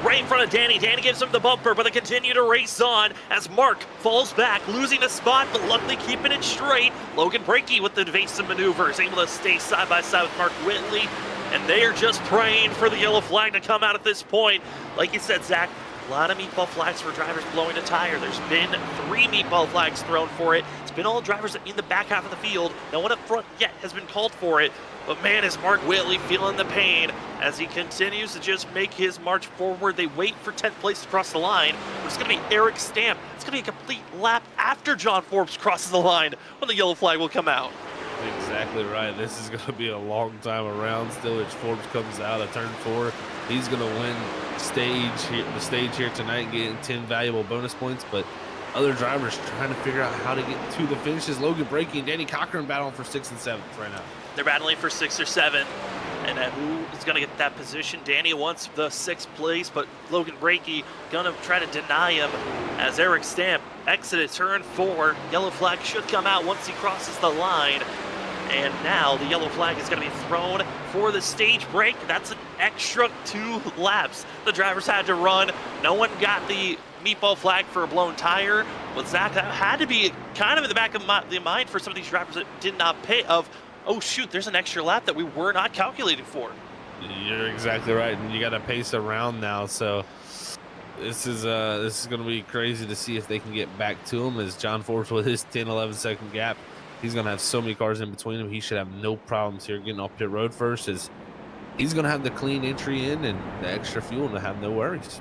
Right in front of Danny. Danny gives him the bumper, but they continue to race on as Mark falls back, losing a spot, but luckily keeping it straight. Logan Brakey with the evasive maneuvers, able to stay side by side with Mark Whitley, and they are just praying for the yellow flag to come out at this point. Like you said, Zach, a lot of meatball flags for drivers blowing a tire. There's been 3 meatball flags thrown for it. It's been all drivers in the back half of the field. No one up front yet has been called for it. But man, is Mark Whitley feeling the pain as he continues to just make his march forward. They wait for 10th place to cross the line. It's going to be Eric Stamp. It's going to be a complete lap after John Forbes crosses the line when the yellow flag will come out. Exactly right. This is going to be a long time around still as Forbes comes out of turn 4. He's going to win the stage here tonight, getting 10 valuable bonus points. But other drivers trying to figure out how to get to the finishes. Logan Brakey and Danny Cochran battling for 6th and 7th right now. They're battling for 6th or 7th. And who is going to get that position? Danny wants the 6th place, but Logan Brakey going to try to deny him as Eric Stamp exited turn 4. Yellow flag should come out once he crosses the line. And now the yellow flag is going to be thrown for the stage break. That's an extra 2 laps the drivers had to run. No one got the meatball flag for a blown tire. But Zach, that had to be kind of in the back of the mind for some of these drivers that did not pit of, oh shoot, there's an extra lap that we were not calculating for. You're exactly right, and you got to pace around now, so this is going to be crazy to see if they can get back to him. As John Forbes with his 10-11 second gap, he's going to have so many cars in between him. He should have no problems here getting off pit road first, as he's going to have the clean entry in and the extra fuel to have no worries.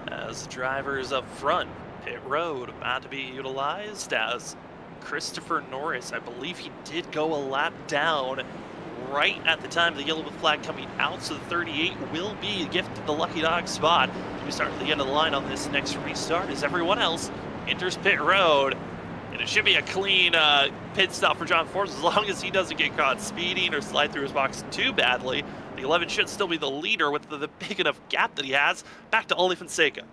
As drivers up front, pit road about to be utilized as Christopher Norris, I believe he did go a lap down right at the time of the yellow flag coming out, so the 38 will be gifted the lucky dog spot. We start at the end of the line on this next restart as everyone else enters pit road, and it should be a clean pit stop for John Forbes as long as he doesn't get caught speeding or slide through his box too badly. The 11 should still be the leader with the big enough gap that he has. Back to Oli Fonseca.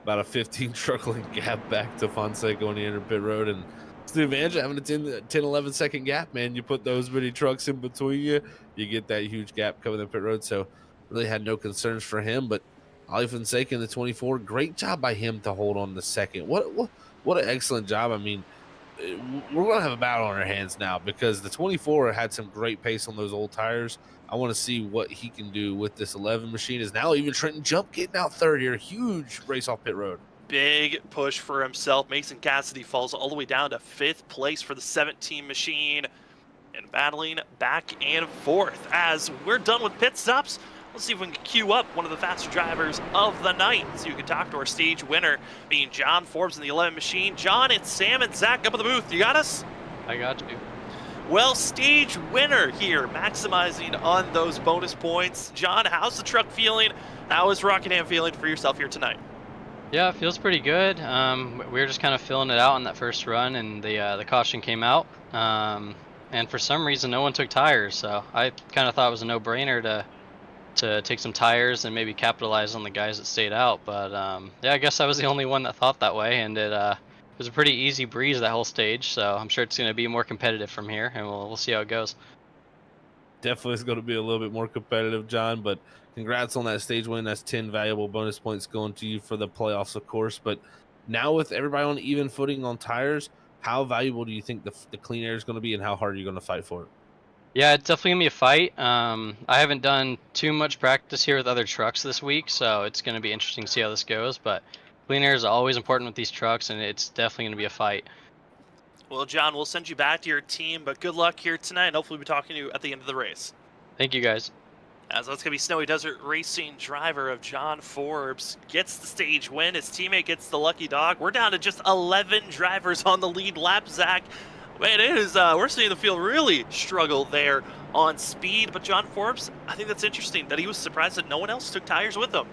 About a 15 truck length gap back to Fonseca when he entered pit road, and it's the advantage of having a 10-11 second gap, man. You put those many trucks in between you, you get that huge gap coming in pit road. So really had no concerns for him. But Oli Fonseca in the 24, great job by him to hold on the second. What an excellent job. I mean, we're going to have a battle on our hands now because the 24 had some great pace on those old tires. I want to see what he can do with this 11 machine. Is now even Trenton Jump getting out third here. Huge race off pit road. Big push for himself. Mason Cassidy falls all the way down to 5th place for the 17 machine and battling back and forth. As we're done with pit stops, let's see if we can queue up one of the faster drivers of the night so you can talk to our stage winner, being John Forbes in the 11 machine. John, it's Sam and Zach up in the booth. You got us? I got you. Well, stage winner here, maximizing on those bonus points. John, how's the truck feeling? How is Rockingham feeling for yourself here tonight? Yeah, it feels pretty good. We were just kind of filling it out on that first run, and the caution came out. And for some reason, no one took tires, so I kind of thought it was a no-brainer to take some tires and maybe capitalize on the guys that stayed out. But yeah, I guess I was the only one that thought that way, and it was a pretty easy breeze that whole stage. So I'm sure it's going to be more competitive from here, and we'll see how it goes. Definitely is going to be a little bit more competitive, John, but congrats on that stage win. That's 10 valuable bonus points going to you for the playoffs, of course. But now with everybody on even footing on tires, how valuable do you think the clean air is going to be, and how hard are you going to fight for it? Yeah, it's definitely going to be a fight. I haven't done too much practice here with other trucks this week, so it's going to be interesting to see how this goes. But clean air is always important with these trucks, and it's definitely going to be a fight. Well, John, we'll send you back to your team, but good luck here tonight, and hopefully we'll be talking to you at the end of the race. Thank you, guys. As that's going to be Snowy Desert Racing driver of John Forbes gets the stage win. His teammate gets the lucky dog. We're down to just 11 drivers on the lead lap, Zach. Man, it is, we're seeing the field really struggle there on speed. But John Forbes, I think that's interesting that he was surprised that no one else took tires with him.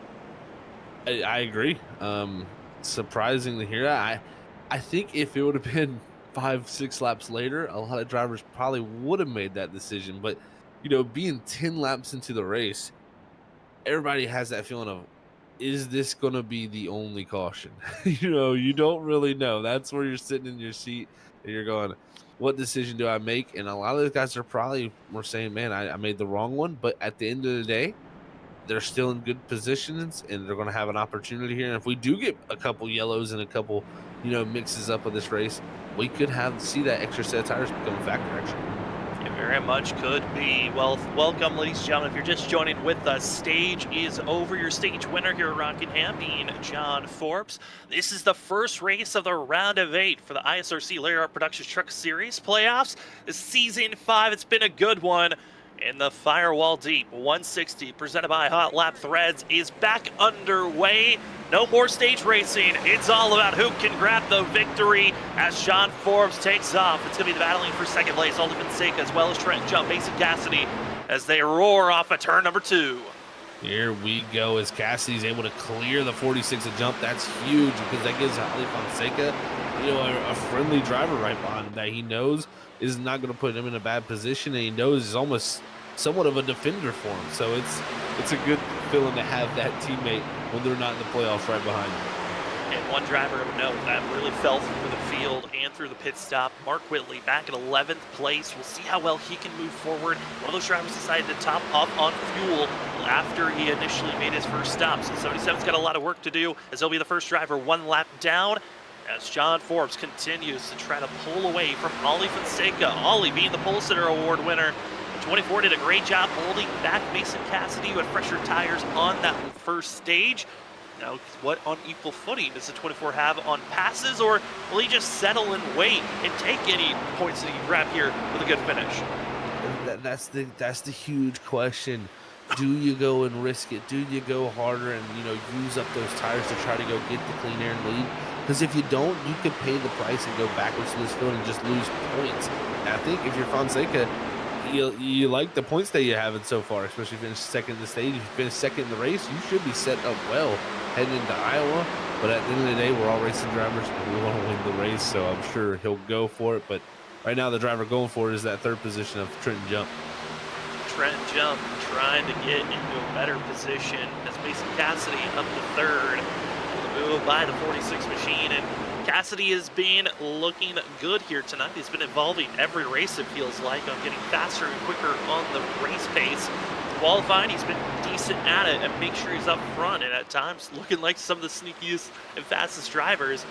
I agree. Surprising to hear that. I think if it would have been 5-6 laps later, a lot of drivers probably would have made that decision. But you know, being 10 laps into the race, everybody has that feeling of, is this going to be the only caution? You know, you don't really know. That's where you're sitting in your seat and you're going, what decision do I make? And a lot of those guys were saying, man, I made the wrong one. But at the end of the day, they're still in good positions and they're going to have an opportunity here. And if we do get a couple yellows and a couple, you know, mixes up of this race, we could see that extra set of tires become a factor, actually. It very much could be. Well, welcome, ladies and gentlemen. If you're just joining with us, stage is over. Your stage winner here at Rockingham being John Forbes. This is the first race of the round of 8 for the ISRC Layer Art Productions Truck Series playoffs. This is season 5. It's been a good one. And the Firewall Deep 160 presented by Hot Lap Threads is back underway. No more stage racing. It's all about who can grab the victory as John Forbes takes off. It's going to be the battling for second place. Oli Fonseca as well as Trent Jump, Mason Cassidy as they roar off at turn number 2. Here we go as Cassidy's able to clear the 46 at jump. That's huge because that gives Oli Fonseca, you know, a friendly driver right behind him that he knows is not going to put him in a bad position, and he knows is almost somewhat of a defender for him. So it's a good feeling to have that teammate when they're not in the playoffs right behind you. And One driver of note that really fell through the field and through the pit stop, Mark Whitley, back in 11th place. We'll see how well he can move forward. One of those drivers decided to top up on fuel after he initially made his first stop. So 77's got a lot of work to do, as he'll be the first driver one lap down, as John Forbes continues to try to pull away from Ollie Fonseca. Ollie being the Pole Sitter Award winner. 24 did a great job holding back Mason Cassidy, who had fresher tires on that first stage. Now, what unequal footing does the 24 have on passes, or will he just settle and wait and take any points that he can grab here with a good finish? That's the huge question. Do you go and risk it? Do you go harder and use up those tires to try to go get the clean air and lead? Because if you don't, you could pay the price and go backwards to this field and just lose points. And I think if you're Fonseca, you like the points that you're having so far, especially if you finish second in the stage. If you finish second in the race, you should be set up well heading into Iowa. But at the end of the day, we're all racing drivers and we want to win the race, so I'm sure he'll go for it. But right now, the driver going for it is that third position of Trenton Jump. Trenton Jump trying to get into a better position as Mason Cassidy up to third. Move by the 46 machine, and Cassidy has been looking good here tonight. He's been evolving every race, it feels like, on getting faster and quicker on the race pace. Qualifying, he's been decent at it and make sure he's up front, and at times looking like some of the sneakiest and fastest drivers.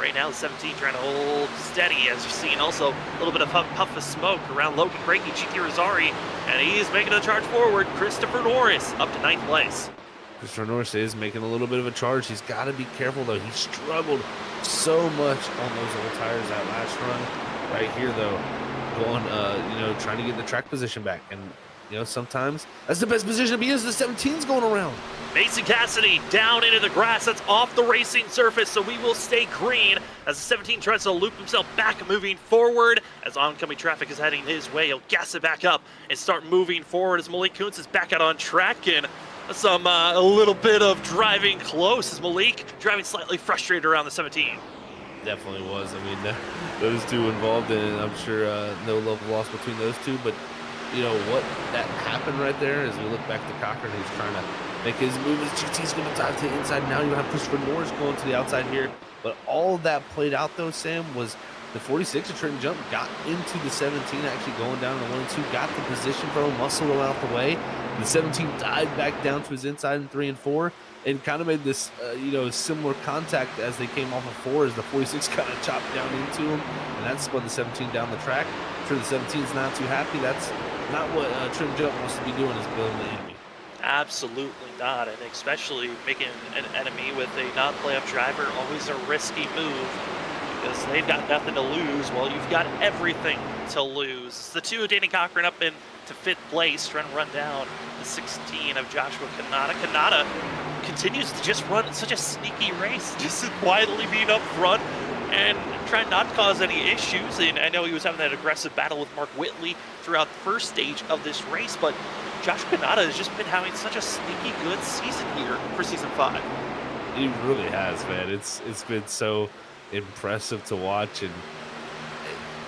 Right now, the 17 trying to hold steady, as you're seeing also a little bit of puff of smoke around Logan Brakey, GT Rosari, and he's making a charge forward. Christopher Norris up to 9th place. Christopher Norris is making a little bit of a charge. He's got to be careful, though. He struggled so much on those old tires that last run. Right here, though, going, trying to get the track position back. And, sometimes that's the best position to be as the 17's going around. Mason Cassidy down into the grass. That's off the racing surface, so we will stay green as the 17 tries to loop himself back, moving forward. As oncoming traffic is heading his way, he'll gas it back up and start moving forward as Malik Kuntz is back out on track, and a little bit of driving close as Malik driving slightly frustrated around the 17. Definitely was. I mean, those two involved in it. I'm sure no love lost between those two, but what that happened right there is we look back to Cochran, who's trying to make his move as GT's going to dive to the inside. Now you have Christopher Norris going to the outside here, but all that played out though, Sam, was the 46 of Trenton Jump got into the 17, actually going down to 1 and 2, got the position for him, muscled him out the way. The 17 dived back down to his inside in 3 and 4 and kind of made this, similar contact as they came off of 4 as the 46 kind of chopped down into him, and that spun the 17 down the track. I'm sure the 17's not too happy. That's not what Trenton Jump wants to be doing, is building the enemy. Absolutely not, and especially making an enemy with a non-playoff driver, always a risky move, because they've got nothing to lose. Well, you've got everything to lose. The 2 of Danny Cochran up into 5th place, trying to run down the 16 of Joshua Kanata. Kanata continues to just run such a sneaky race, just quietly being up front and trying not to cause any issues. And I know he was having that aggressive battle with Mark Whitley throughout the first stage of this race, but Josh Kanata has just been having such a sneaky good season here for Season 5. He really has, man. It's been so impressive to watch, and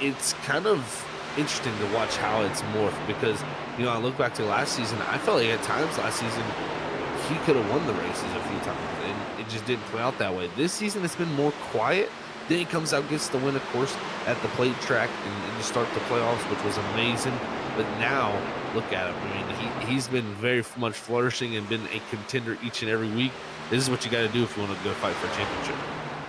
it's kind of interesting to watch how it's morphed, because I look back to last season, I felt like at times last season he could have won the races a few times, and it just didn't play out that way. This season it's been more quiet. Then he comes out, gets the win, of course, at the plate track and to start the playoffs, which was amazing. But now, look at him. I mean, he's been very much flourishing and been a contender each and every week. This is what you got to do if you want to go fight for a championship.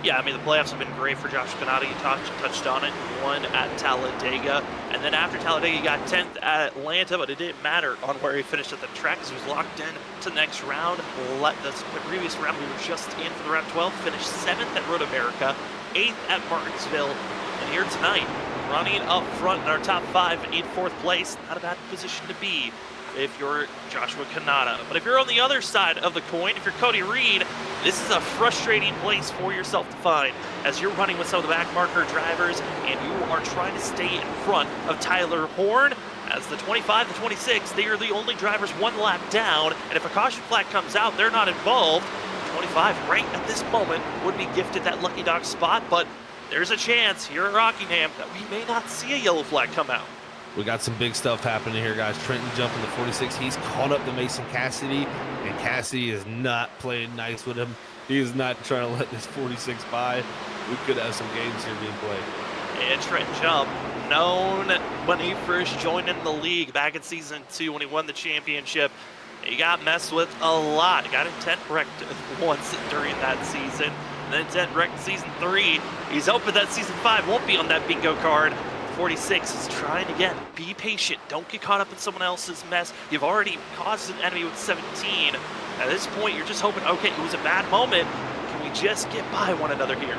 Yeah, I mean, the playoffs have been great for Josh Kanata. You touched on it. Won at Talladega. And then after Talladega, he got 10th at Atlanta, but it didn't matter on where he finished at the track because he was locked in to the next round. The previous round, we were just in for the round 12. Finished 7th at Road America, 8th at Martinsville. And here tonight, running up front in our top 5 in 4th place. Not a bad position to be if you're Joshua Kanata. But if you're on the other side of the coin, if you're Cody Reed, this is a frustrating place for yourself to find as you're running with some of the back marker drivers and you are trying to stay in front of Tyler Horn. As the 25, the 26, they are the only drivers 1 lap down, and if a caution flag comes out, they're not involved. 25 right at this moment would be gifted that lucky dog spot, but there's a chance here at Rockingham that we may not see a yellow flag come out. We got some big stuff happening here, guys. Trenton jumping the 46. He's caught up to Mason Cassidy, and Cassidy is not playing nice with him. he is not trying to let this 46 by. We could have some games here being played. And Trent Jump, known when he first joined in the league back in season 2 when he won the championship, he got messed with a lot. He got intent wrecked once during that season. And then intent wrecked season 3. He's hoping that season 5 won't be on that bingo card. 46 is trying again. Be patient. Don't get caught up in someone else's mess. You've already caused an enemy with 17. At this point, you're just hoping, okay, it was a bad moment. Can we just get by one another here?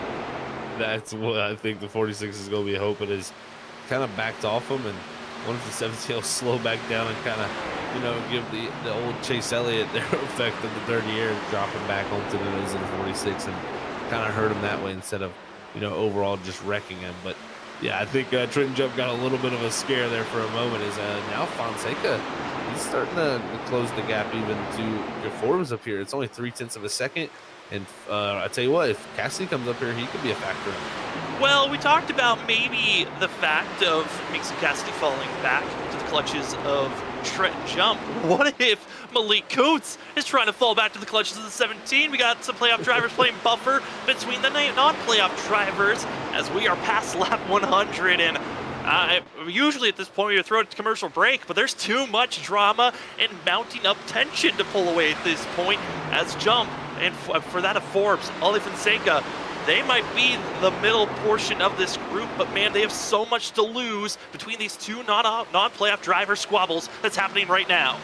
That's what I think the 46 is going to be hoping, is kind of backed off him, and one of the 17 will slow back down and kind of, you know, give the old Chase Elliott their effect of the 30 air, dropping back onto the nose of the 46 and kind of hurt him that way instead of, you know, overall just wrecking him. But yeah, I think Trenton Jump got a little bit of a scare there for a moment. Is now Fonseca, he's starting to close the gap even to Forbes up here. It's only 0.3 of a second. And I tell you what, if Cassidy comes up here, he could be a factor. Well, we talked about maybe the fact of Mason Cassidy falling back to the clutches of Trent Jump. What if Malik Coates is trying to fall back to the clutches of the 17? We got some playoff drivers playing buffer between the non-playoff drivers as we are past lap 100. And usually at this point you throw it to commercial break, but there's too much drama and mounting up tension to pull away at this point as Jump, and for that of Forbes, Ali Fonseca, they might be the middle portion of this group, but man, they have so much to lose between these two non-playoff driver squabbles that's happening right now.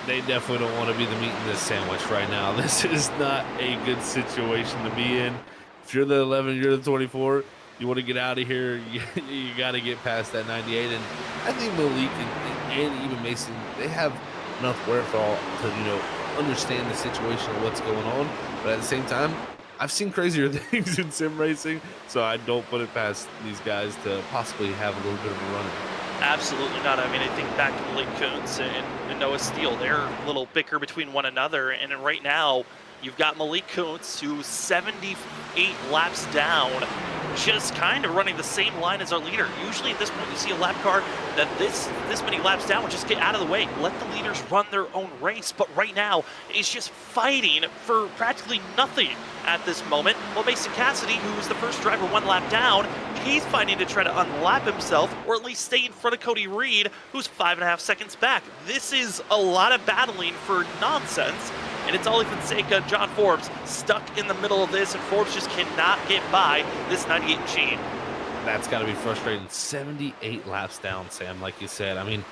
They definitely don't want to be the meat in this sandwich right now. This is not a good situation to be in. If you're the 11, you're the 24, you want to get out of here, you got to get past that 98. And I think Malik and even Mason, they have enough wherewithal to, you know, understand the situation of what's going on. But at the same time, I've seen crazier things in sim racing, so I don't put it past these guys to possibly have a little bit of a run. Absolutely not. I mean, I think back to Malik Kuntz and Noah Steele. They're a little bicker between one another. And right now, you've got Malik Kuntz, who's 78 laps down, just kind of running the same line as our leader. Usually at this point, you see a lap car that this many laps down will just get out of the way. Let the leaders run their own race. But right now, he's just fighting for practically nothing at this moment. Well, Mason Cassidy, who's the first driver 1 lap down, he's fighting to try to unlap himself, or at least stay in front of Cody Reed, who's 5.5 seconds back. This is a lot of battling for nonsense. And it's Ali Fonseca, John Forbes, stuck in the middle of this, and Forbes just cannot get by this 98 machine. That's got to be frustrating. 78 laps down, Sam, like you said. I mean,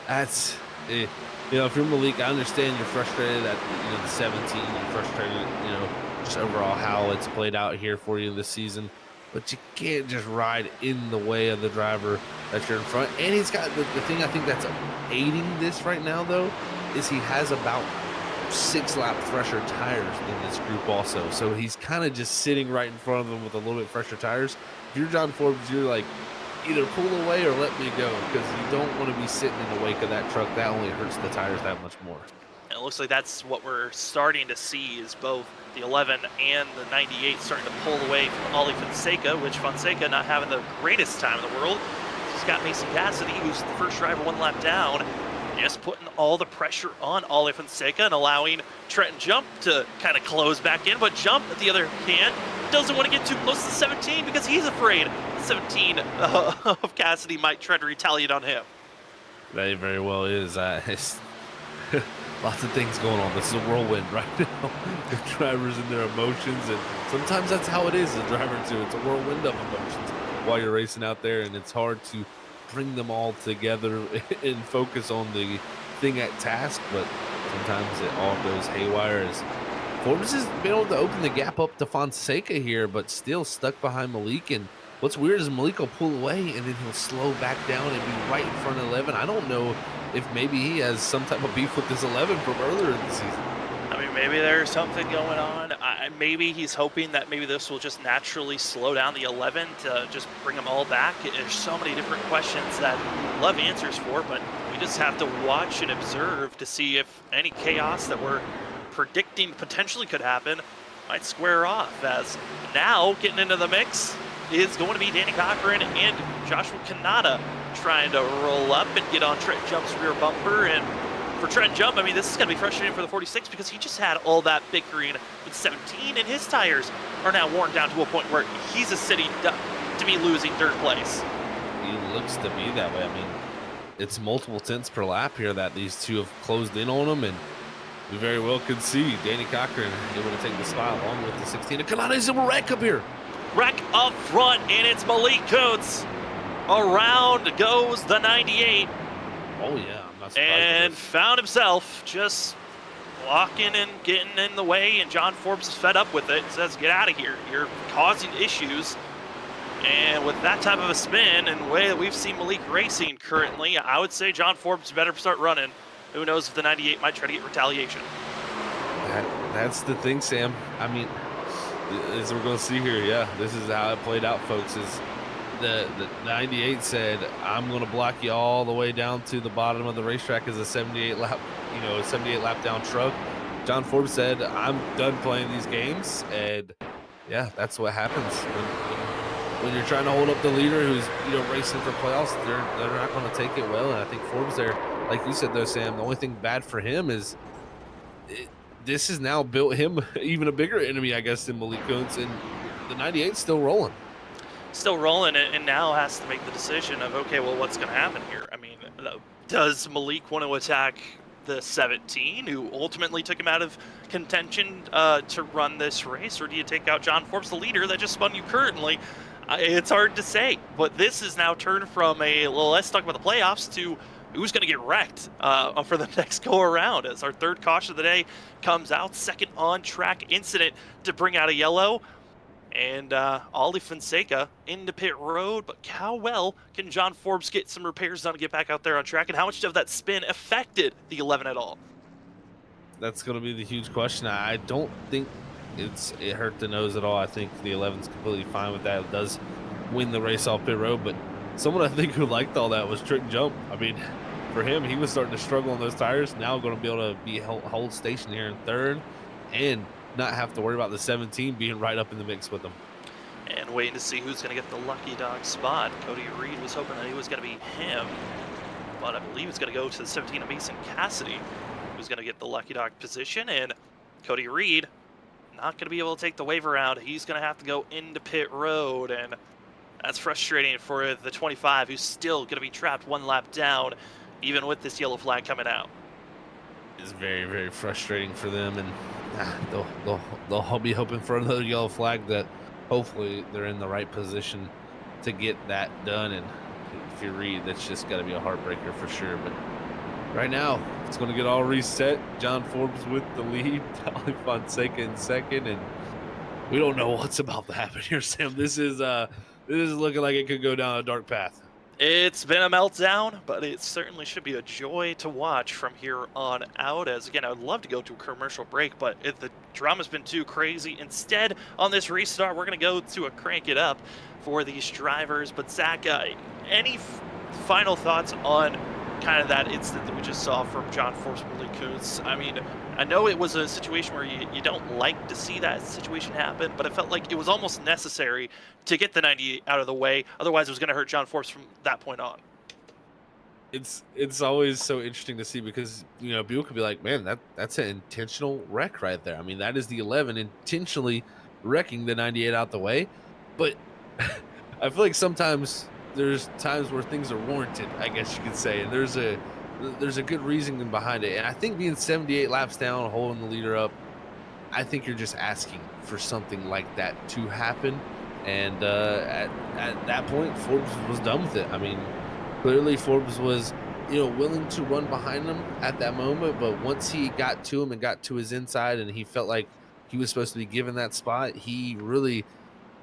that's, you know, if you're Malik, I understand you're frustrated at, you know, the 17, you're frustrated, you know, just overall how it's played out here for you this season. But you can't just ride in the way of the driver that you're in front. And he's got the thing I think that's aiding this right now, though, is he has about 6 lap fresher tires in this group also. So he's kind of just sitting right in front of them with a little bit fresher tires. If you're John Forbes, you're like, either pull away or let me go, because you don't want to be sitting in the wake of that truck. That only hurts the tires that much more. And it looks like that's what we're starting to see, is both the 11 and the 98 starting to pull away from Ali Fonseca, which Fonseca not having the greatest time in the world. He's got Mason Cassidy, who's the first driver 1 lap down, just putting all the pressure on Ali Fonseca and allowing Trenton Jump to kind of close back in. But Jump, at the other hand, doesn't want to get too close to 17 because he's afraid 17 of Cassidy might try to retaliate on him. That very well is. It's lots of things going on. This is a whirlwind right now. The drivers and their emotions, and sometimes that's how it is as a driver too. It's a whirlwind of emotions while you're racing out there, and it's hard to bring them all together and focus on the thing at task, but sometimes it all goes haywire as Forbes has been able to open the gap up to Fonseca here, but still stuck behind Malik. And what's weird is Malik will pull away and then he'll slow back down and be right in front of 11. I don't know if maybe he has some type of beef with this 11 from earlier in the season. I mean, maybe there's something going on. Maybe he's hoping that maybe this will just naturally slow down the 11 to just bring them all back. There's so many different questions that we love answers for, but we just have to watch and observe to see if any chaos that we're predicting potentially could happen might square off. As now getting into the mix is going to be Danny Cochran and Joshua Kanata trying to roll up and get on Trent Jump's rear bumper, and for Trent Jump, I mean, this is going to be frustrating for the 46 because he just had all that bickering in 17, and his tires are now worn down to a point where he's a sitting to be losing third place. He looks to be that way. I mean, it's multiple tenths per lap here that these two have closed in on him, and we very well could see Danny Cochran able to take the spot along with the 16. And Kanada's a wreck up here. Wreck up front, and it's Malik Coates. Around goes the 98. Oh, yeah. I'm not surprised. And found himself just walking and getting in the way, and John Forbes is fed up with it. Says, get out of here. You're causing issues. And with that type of a spin and the way that we've seen Malik racing currently, I would say John Forbes better start running. Who knows if the 98 might try to get retaliation. That's the thing, Sam. I mean, as we're going to see here, yeah, this is how it played out, folks. Is the 98 said, I'm going to block you all the way down to the bottom of the racetrack as a 78 lap, 78 lap down truck. John Forbes said, I'm done playing these games. And yeah, that's what happens when you're trying to hold up the leader who's racing for playoffs. They're not going to take it well. And I think Forbes there, like you said though, Sam, the only thing bad for him is this has now built him even a bigger enemy, I guess, than Malik Coates, and the 98's still rolling. Still rolling, and now has to make the decision of, okay, well, what's going to happen here? I mean, does Malik want to attack the 17, who ultimately took him out of contention to run this race, or do you take out John Forbes, the leader that just spun you currently? It's hard to say, but this is now turned from well, let's talk about the playoffs to who's going to get wrecked for the next go around, as our third caution of the day comes out. Second on track incident to bring out a yellow, and Ollie Fonseca into pit road. But how well can John Forbes get some repairs done to get back out there on track, and how much of that spin affected the 11 at all? That's going to be the huge question. I don't think it hurt the nose at all. I think the 11's completely fine with that. It does win the race off pit road, but someone I think who liked all that was Trent Jump. I mean, for him, he was starting to struggle on those tires. Now going to be able to hold station here in third and not have to worry about the 17 being right up in the mix with them. And waiting to see who's going to get the lucky dog spot. Cody Reed was hoping that it was going to be him, but I believe it's going to go to the 17 of Mason Cassidy, who's going to get the lucky dog position. And Cody Reed not going to be able to take the wave around. He's going to have to go into pit road, and that's frustrating for the 25, who's still going to be trapped one lap down, even with this yellow flag coming out. It's very, very frustrating for them, and they'll be hoping for another yellow flag that hopefully they're in the right position to get that done. And if you read, that's just got to be a heartbreaker for sure. But right now, it's going to get all reset. John Forbes with the lead, Ollie Fonseca in second, and we don't know what's about to happen here, Sam. This is looking like it could go down a dark path. It's been a meltdown, but it certainly should be a joy to watch from here on out. As again, I would love to go to a commercial break, but the drama's been too crazy. Instead, on this restart, we're going to go to a crank it up for these drivers. But Zach, any final thoughts on kind of that incident that we just saw from John Forbes and Malik Coates? I mean, I know it was a situation where you don't like to see that situation happen, but it felt like it was almost necessary to get the 98 out of the way. Otherwise, it was going to hurt John Forbes from that point on. It's always so interesting to see because, people could be like, man, that's an intentional wreck right there. I mean, that is the 11 intentionally wrecking the 98 out the way. But I feel like sometimes there's times where things are warranted, I guess you could say. And there's a good reasoning behind it. And I think being 78 laps down, holding the leader up, I think you're just asking for something like that to happen. And at that point, Forbes was done with it. I mean, clearly Forbes was, willing to run behind him at that moment. But once he got to him and got to his inside and he felt like he was supposed to be given that spot, he really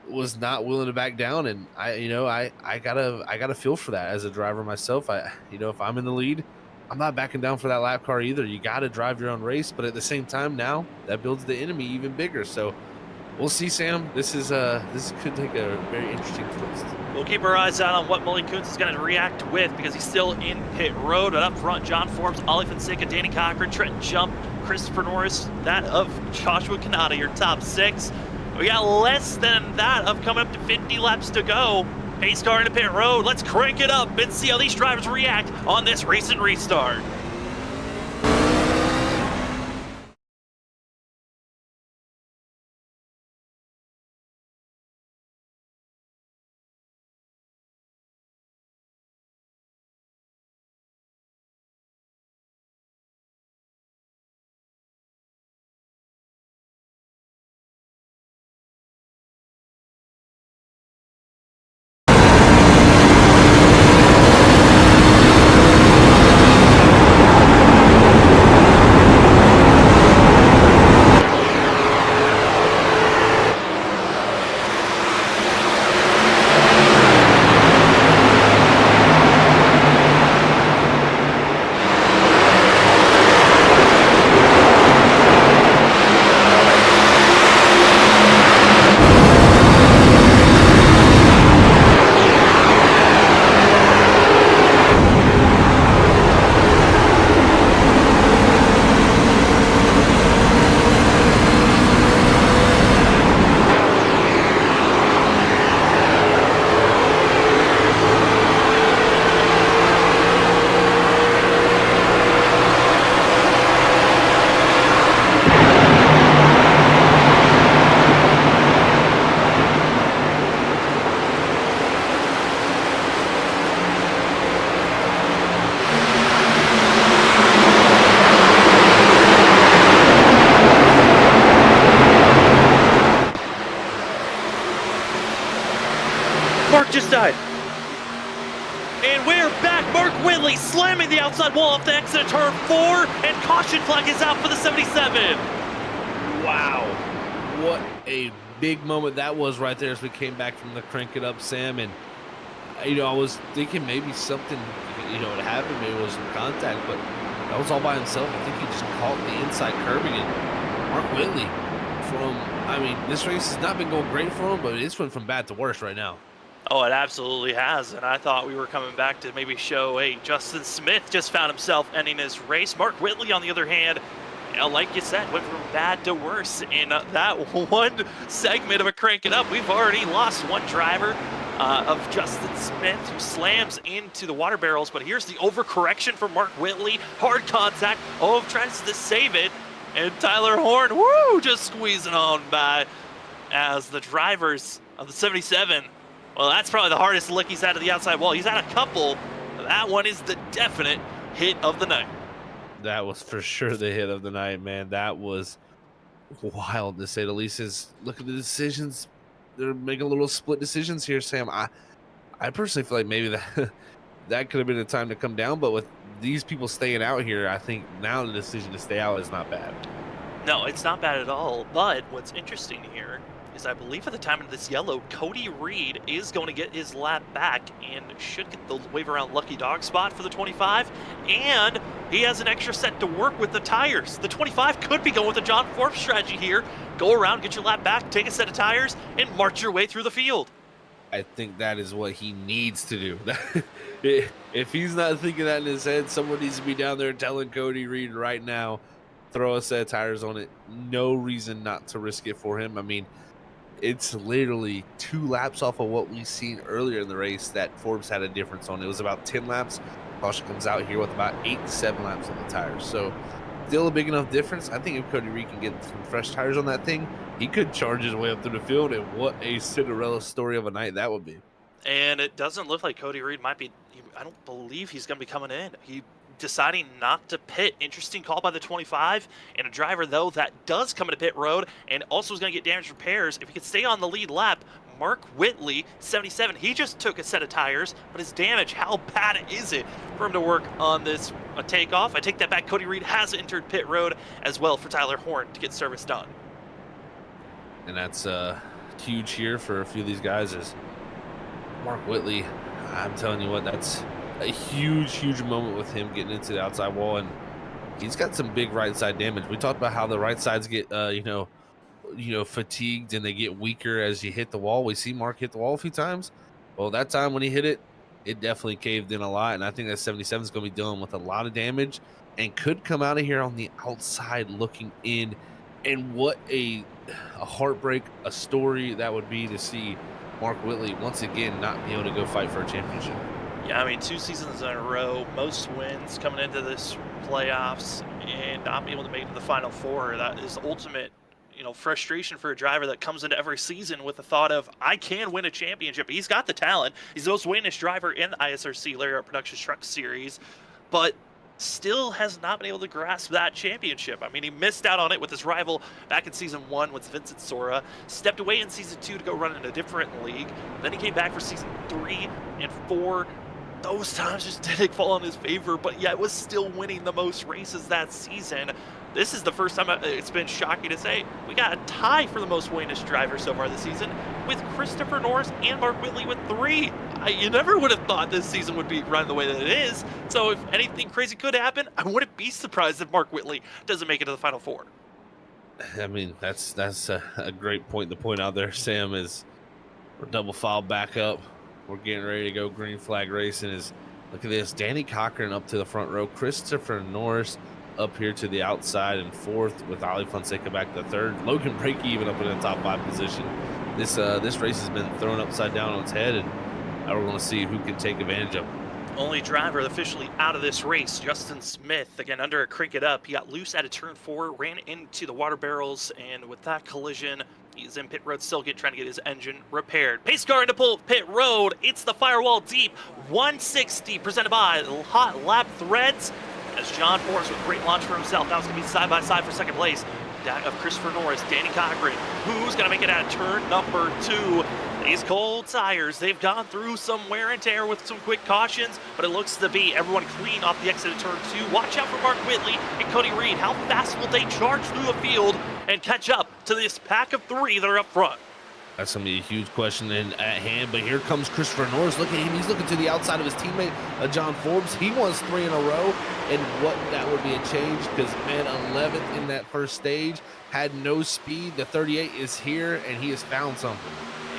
was not willing to back down. And I gotta feel for that as a driver myself. If I'm in the lead, I'm not backing down for that lap car either. You got to drive your own race, but at the same time, now that builds the enemy even bigger. So we'll see, Sam. This could take a very interesting twist. We'll keep our eyes out on what Malik Coates is going to react with because he's still in pit road. But up front, John Forbes, Ollie Fonseca, Danny Cochran, Trent Jump, Christopher Norris, that of Joshua Kanata, your top six. We got less than that of coming up to 50 laps to go. Pace car into pit road. Let's crank it up and see how these drivers react on this recent restart. Mark just died. And we're back. Mark Whitley slamming the outside wall off the exit of turn 4, and caution flag is out for the 77. Wow. What a big moment that was right there as we came back from the crank it up, Sam. And, you know, I was thinking maybe something, you know, had happened. Maybe it was some contact, but that was all by himself. I think he just caught the inside curbing. And Mark Whitley I mean, this race has not been going great for him, but it's went from bad to worse right now. Oh, it absolutely has, and I thought we were coming back to maybe show, hey, Justin Smith just found himself ending his race. Mark Whitley, on the other hand, you know, like you said, went from bad to worse in that one segment of a crank it up. We've already lost one driver of Justin Smith, who slams into the water barrels, but here's the overcorrection from Mark Whitley. Hard contact. Oh, tries to save it, and Tyler Horn, woo, just squeezing on by as the drivers of the 77. Well, that's probably the hardest lick he's had to the outside wall. He's had a couple. That one is the definite hit of the night. That was for sure the hit of the night, man. That was wild, to say the least. Look at the decisions. They're making little split decisions here, Sam. I personally feel like maybe that could have been the time to come down, but with these people staying out here, I think now the decision to stay out is not bad. No, it's not bad at all. But what's interesting here is I believe at the time of this yellow, Cody Reed is going to get his lap back and should get the wave around lucky dog spot for the 25. And he has an extra set to work with the tires. The 25 could be going with the John Forbes strategy here. Go around, get your lap back, take a set of tires, and march your way through the field. I think that is what he needs to do. If he's not thinking that in his head, someone needs to be down there telling Cody Reed right now, throw a set of tires on it. No reason not to risk it for him. I mean, it's literally 2 laps off of what we've seen earlier in the race that Forbes had a difference on. It was about 10 laps. Caution comes out here with about 8 to 7 laps on the tires. So still a big enough difference. I think if Cody Reed can get some fresh tires on that thing, he could charge his way up through the field, and what a Cinderella story of a night that would be. And it doesn't look like Cody Reed might be, I don't believe he's going to be coming in. He deciding not to pit. Interesting call by the 25, and a driver, though, that does come into pit road and also is going to get damage repairs. If he could stay on the lead lap, Mark Whitley, 77, he just took a set of tires, but his damage, how bad is it for him to work on this takeoff? I take that back. Cody Reed has entered pit road as well for Tyler Horn to get service done. And that's huge here for a few of these guys is Mark Whitley. I'm telling you what, that's a huge moment with him getting into the outside wall, and he's got some big right side damage. We talked about how the right sides get fatigued and they get weaker as you hit the wall. We see Mark hit the wall a few times. Well, that time when he hit it, it definitely caved in a lot, and I think that 77 is going to be dealing with a lot of damage and could come out of here on the outside looking in. And what a heartbreak, a story that would be to see Mark Whitley once again not be able to go fight for a championship. Yeah, I mean, 2 seasons in a row, most wins coming into this playoffs, and not being able to make it to the Final Four. That is ultimate, frustration for a driver that comes into every season with the thought of, I can win a championship. He's got the talent. He's the most winningest driver in the ISRC Lariat Productions Truck Series, but still has not been able to grasp that championship. I mean, he missed out on it with his rival back in season 1 with Vincent Sora, stepped away in season 2 to go run in a different league. Then he came back for season 3 and 4. Those times just didn't fall in his favor, but yet was still winning the most races that season. This is the first time it's been shocking to say we got a tie for the most winningest driver so far this season with Christopher Norris and Mark Whitley with 3. You never would have thought this season would be run the way that it is. So if anything crazy could happen, I wouldn't be surprised if Mark Whitley doesn't make it to the Final Four. I mean, that's a great point to point out there, Sam, is we're double file back up. We're getting ready to go green flag racing. Look at this, Danny Cochran up to the front row, Christopher Norris up here to the outside in 4th, with Ali Fonseca back to 3rd. Logan Breakey even up in the top 5 position. This race has been thrown upside down on its head, and now we're going to see who can take advantage of it. Only driver officially out of this race, Justin Smith, again under a crank it up. He got loose out of turn 4, ran into the water barrels, and with that collision, he's in pit road still trying to get his engine repaired. Pace car into pit road. It's the Firewall Deep 160 presented by Hot Lap Threads. As John Forrest with great launch for himself. Now it's going to be side by side for second place. That of Christopher Norris, Danny Cochran. Who's going to make it out of turn number 2? These cold tires, they've gone through some wear and tear with some quick cautions, but it looks to be everyone clean off the exit of turn 2. Watch out for Mark Whitley and Cody Reed. How fast will they charge through the field and catch up to this pack of 3 that are up front? That's going to be a huge question at hand, but here comes Christopher Norris. Look at him. He's looking to the outside of his teammate, John Forbes. He wants 3 in a row, and what that would be a change because, man, 11th in that first stage, had no speed. The 38 is here, and he has found something.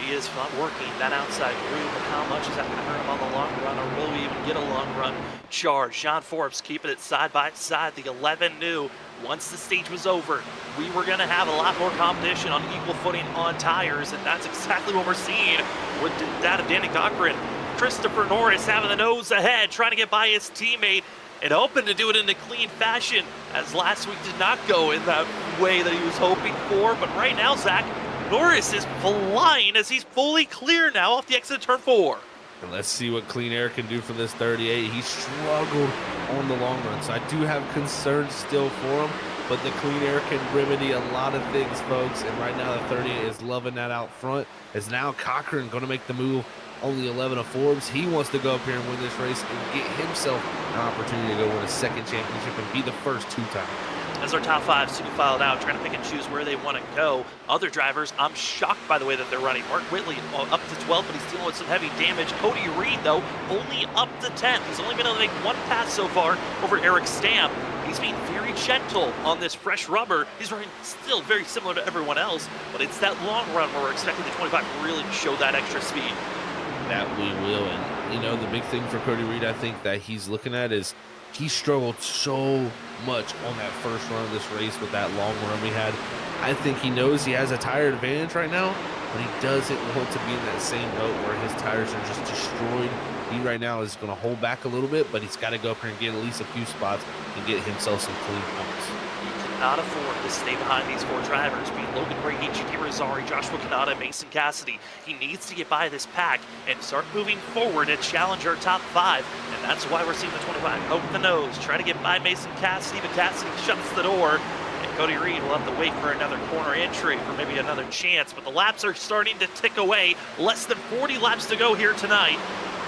He is working that outside groove, but how much is that going to hurt him on the long run, or will we even get a long run charge? John Forbes keeping it side by side. The 11 knew once the stage was over, we were going to have a lot more competition on equal footing on tires, and that's exactly what we're seeing with that of Danny Cochran. Christopher Norris having the nose ahead, trying to get by his teammate, and hoping to do it in a clean fashion, as last week did not go in that way that he was hoping for. But right now, Zach, Norris is flying as he's fully clear now off the exit of turn 4. And let's see what Clean Air can do for this 38. He struggled on the long run, so I do have concerns still for him, but the Clean Air can remedy a lot of things, folks. And right now the 38 is loving that out front. As now Cochran going to make the move on the 11 of Forbes. He wants to go up here and win this race and get himself an opportunity to go win a second championship and be the first 2 times. As our top 5 single filed out, trying to pick and choose where they want to go. Other drivers, I'm shocked by the way that they're running. Mark Whitley up to 12, but he's dealing with some heavy damage. Cody Reed, though, only up to 10th. He's only been able to make 1 pass so far over Eric Stamp. He's being very gentle on this fresh rubber. He's running still very similar to everyone else, but it's that long run where we're expecting the 25 to really show that extra speed. That we will, and you know, the big thing for Cody Reed, I think that he's looking at is he struggled so much on that first run of this race with that long run we had. I think he knows he has a tire advantage right now, but he doesn't want to be in that same boat where his tires are just destroyed. He right now is going to hold back a little bit, but he's got to go up here and get at least a few spots and get himself some clean points. He cannot afford to stay behind these 4 drivers, being Logan Ray, H.T. Rosari, Joshua Kanata, and Mason Cassidy. He needs to get by this pack and start moving forward and challenge our top 5, and that's why we're seeing the 25 poke the nose, try to get by Mason Cassidy, but Cassidy shuts the door, and Cody Reed will have to wait for another corner entry for maybe another chance, but the laps are starting to tick away. Less than 40 laps to go here tonight.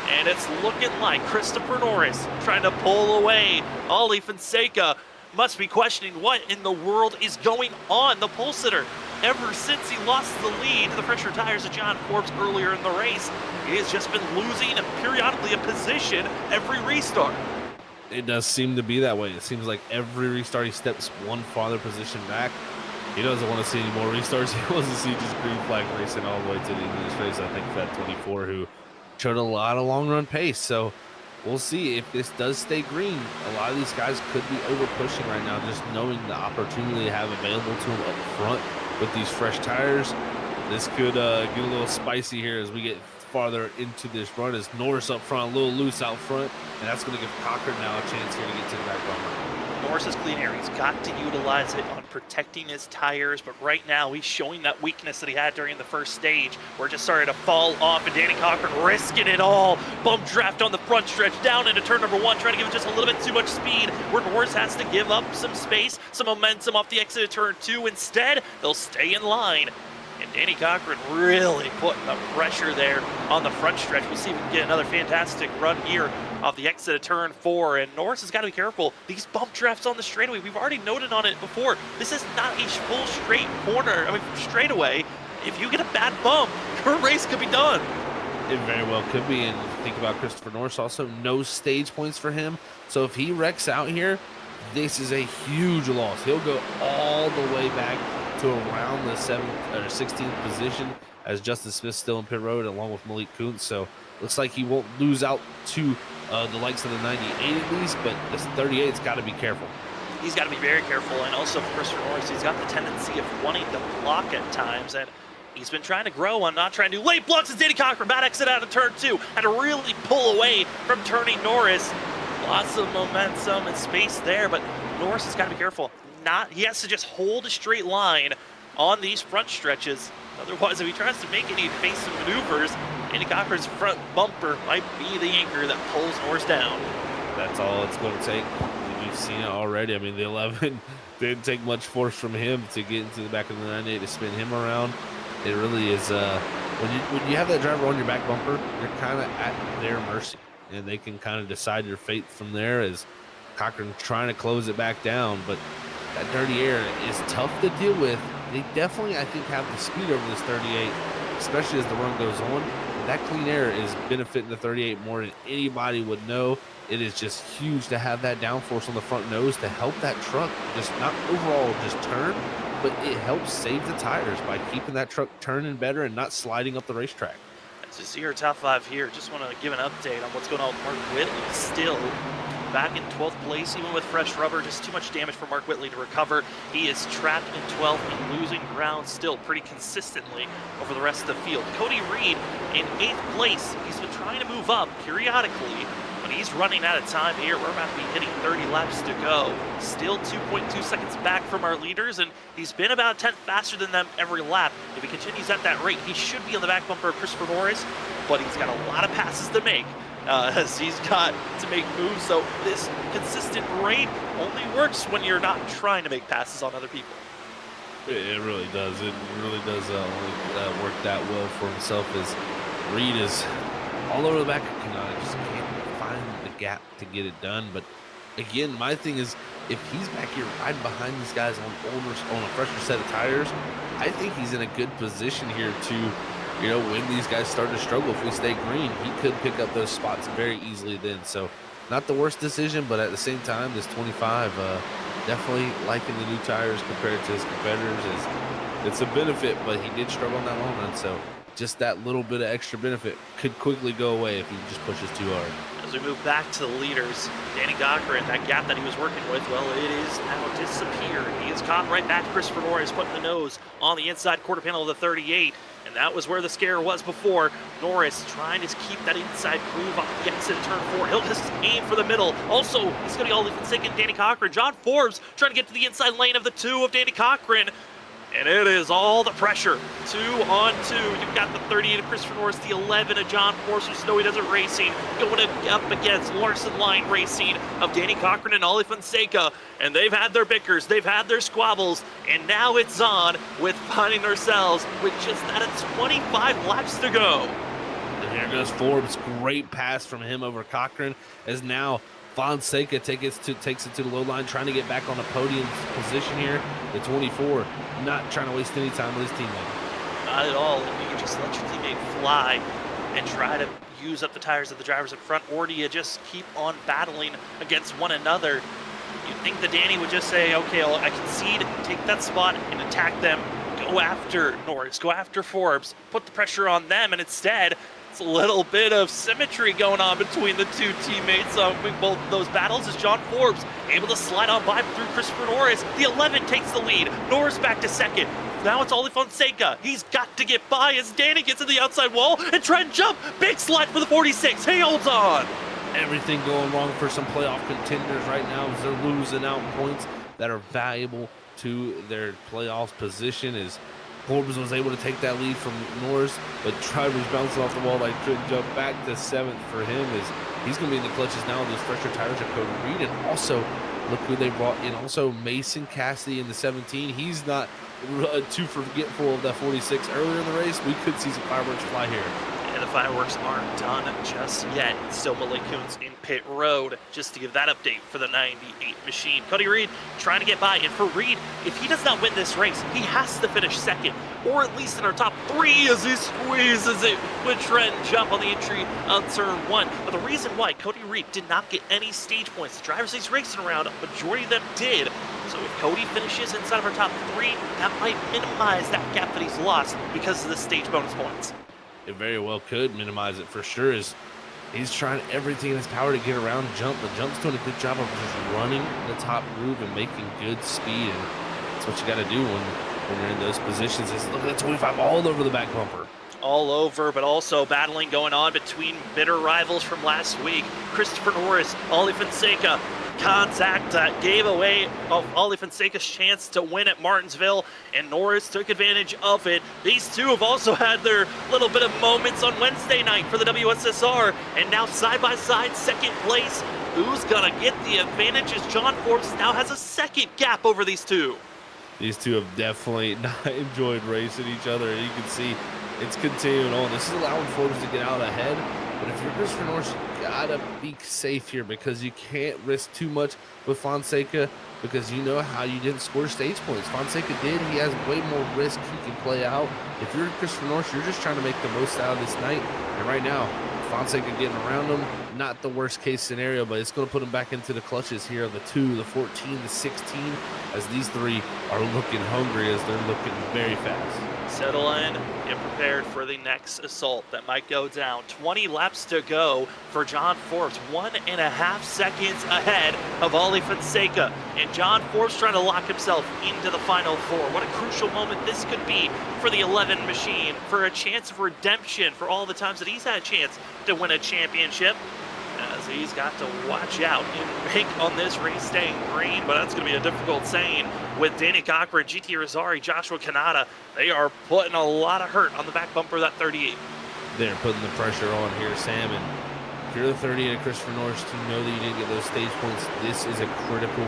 And it's looking like Christopher Norris trying to pull away. Ollie Fonseca must be questioning what in the world is going on. The pole sitter, ever since he lost the lead to the fresher tires of John Forbes earlier in the race, he has just been losing periodically a position every restart. It does seem to be that way. It seems like every restart he steps 1 farther position back. He doesn't want to see any more restarts. He wants to see just green flag racing all the way to the end of this race. I think that 24 who showed a lot of long run pace, so we'll see if this does stay green. A lot of these guys could be over pushing right now, just knowing the opportunity they have available to them up front with these fresh tires. This could get a little spicy here as we get farther into this run, as Norris up front, a little loose out front, and that's going to give Cochran now a chance here to get to the back bumper. Norris's clean air, he's got to utilize it on protecting his tires, but right now he's showing that weakness that he had during the first stage where it just started to fall off, and Danny Cochran risking it all. Bump draft on the front stretch down into turn number 1, trying to give it just a little bit too much speed where Norris has to give up some space, some momentum off the exit of turn 2. Instead, they'll stay in line. And Danny Cochran really putting the pressure there on the front stretch. We'll see if we can get another fantastic run here off the exit of turn 4. And Norris has got to be careful. These bump drafts on the straightaway, we've already noted on it before. This is not a full straight corner, straightaway. If you get a bad bump, your race could be done. It very well could be. And think about Christopher Norris, also no stage points for him. So if he wrecks out here, this is a huge loss. He'll go all the way back to around the 7th or 16th position, as Justin Smith's still in pit road along with Malik Kuntz. So looks like he won't lose out to the likes of the 98 at least, but this 38's got to be careful. He's got to be very careful, and also for Christopher Norris, he's got the tendency of wanting to block at times, and he's been trying to grow on not trying to do late blocks as Danny Cochran bad exit out of turn 2 and to really pull away from turning Norris. Lots of momentum and space there, but Norris has got to be careful. He has to just hold a straight line on these front stretches. Otherwise, if he tries to make any evasive maneuvers, Danny Cochran's front bumper might be the anchor that pulls Norris down. That's all it's going to take. We've seen it already. I mean, the 11 didn't take much force from him to get into the back of the 98 to spin him around. It really is when you have that driver on your back bumper, you're kind of at their mercy, and they can kind of decide your fate from there. As Cochran trying to close it back down, but that dirty air is tough to deal with. They definitely, I think, have the speed over this 38, especially as the run goes on. That clean air is benefiting the 38 more than anybody would know. It is just huge to have that downforce on the front nose to help that truck just not overall just turn, but it helps save the tires by keeping that truck turning better and not sliding up the racetrack. As you see our top 5 here, just want to give an update on what's going on with Mark Whitley. Still back in 12th place, even with fresh rubber, just too much damage for Mark Whitley to recover. He is trapped in 12th and losing ground still pretty consistently over the rest of the field. Cody Reed in 8th place. He's been trying to move up periodically, but he's running out of time here. We're about to be hitting 30 laps to go. Still 2.2 seconds back from our leaders, and he's been about a tenth faster than them every lap. If he continues at that rate, he should be on the back bumper of Christopher Norris, but he's got a lot of passes to make. As he's got to make moves, so this consistent rate only works when you're not trying to make passes on other people. It really does. It really does only work that well for himself, as Reed is all over the back of Kanata, just can't find the gap to get it done. But again, my thing is, if he's back here riding behind these guys on a fresher set of tires, I think he's in a good position here to, you know, when these guys start to struggle, if we stay green, he could pick up those spots very easily then. So not the worst decision, but at the same time, this 25, definitely liking the new tires compared to his competitors. It's a benefit, but he did struggle on that long run. So just that little bit of extra benefit could quickly go away if he just pushes too hard. As we move back to the leaders, Danny Cochran, that gap that he was working with, well, it is now disappeared. He is caught right back to Christopher Norris, putting the nose on the inside quarter panel of the 38. And that was where the scare was before. Norris trying to keep that inside groove off the exit of turn 4. He'll just aim for the middle. Also, he's going to be all forsaken Danny Cochran. John Forbes trying to get to the inside lane of the 2 of Danny Cochran. And it is all the pressure. 2 on 2. You've got the 38 of Christopher Norris, the 11 of John Forbes from Snowy Desert Racing, going up against Larson Line Racing of Danny Cochran and Ollie Fonseca. And they've had their bickers, they've had their squabbles, and now it's on with finding ourselves with just that 25 laps to go. And here goes Forbes. Great pass from him over Cochran, as now Fonseca takes it to the low line, trying to get back on the podium position here. The 24, not trying to waste any time with his teammate. Not at all. You can just let your teammate fly and try to use up the tires of the drivers in front, or do you just keep on battling against one another? You'd think that Danny would just say, okay, I concede, take that spot and attack them, go after Norris, go after Forbes, put the pressure on them, and instead, it's a little bit of symmetry going on between the two teammates both those battles, as John Forbes able to slide on by through Christopher Norris. The 11 takes the lead. Norris back to second. Now it's Ollie Fonseca. He's got to get by as Danny gets to the outside wall and try and jump. Big slide for the 46. He holds on. Everything going wrong for some playoff contenders right now as they're losing out points that are valuable to their playoff position. As Forbes was able to take that lead from Norris, but drivers bouncing off the wall like couldn't jump back to 7th for him, as he's going to be in the clutches now with those fresher tires of Cody Reed. And also, look who they brought in. Also, Mason Cassidy in the 17. He's not too forgetful of that 46 earlier in the race. We could see some fireworks fly here. And the fireworks aren't done just yet. Still Malay Coons in pit road, just to give that update for the 98 machine. Cody Reed trying to get by, and for Reed, if he does not win this race, he has to finish second, or at least in our top 3 as he squeezes it with Trent jump on the entry on turn 1. But the reason why Cody Reed did not get any stage points, the drivers he's racing around, a majority of them did. So if Cody finishes inside of our top 3, that might minimize that gap that he's lost because of the stage bonus points. It very well could minimize it for sure, as he's trying everything in his power to get around Jump. The Jump's doing a good job of just running the top groove and making good speed, and that's what you got to do when you're in those positions. Is look at that 25 all over the back bumper. All over, but also battling going on between bitter rivals from last week. Christopher Norris, Ollie Fonseca. Contact that gave away Ollie Fonseca's chance to win at Martinsville, and Norris took advantage of it. These two have also had their little bit of moments on Wednesday night for the WSSR, and now side by side, second place. Who's gonna get the advantage as John Forbes now has a second gap over these two? These two have definitely not enjoyed racing each other. You can see it's continuing on. This is allowing Forbes to get out ahead. But if you're Christopher Norris, you gotta be safe here because you can't risk too much with Fonseca because you know how you didn't score stage points. Fonseca did. He has way more risk he can play out. If you're Christopher Norris, you're just trying to make the most out of this night. And right now, Fonseca getting around him, not the worst case scenario, but it's going to put him back into the clutches here of the 2, the 14, the 16, as these three are looking hungry as they're looking very fast. Settle in, get prepared for the next assault that might go down. 20 laps to go for John Forbes, 1.5 seconds ahead of Ollie Fonseca. And John Forbes trying to lock himself into the final 4. What a crucial moment this could be for the 11 machine, for a chance of redemption for all the times that he's had a chance to win a championship. As he's got to watch out and make on this race staying green, but that's going to be a difficult saying with Danny Cochran, GT Rosari, Joshua Kanata. They are putting a lot of hurt on the back bumper of that 38. They're putting the pressure on here, Sam. And if you're the 38 of Christopher Norris, to know that you didn't get those stage points, this is a critical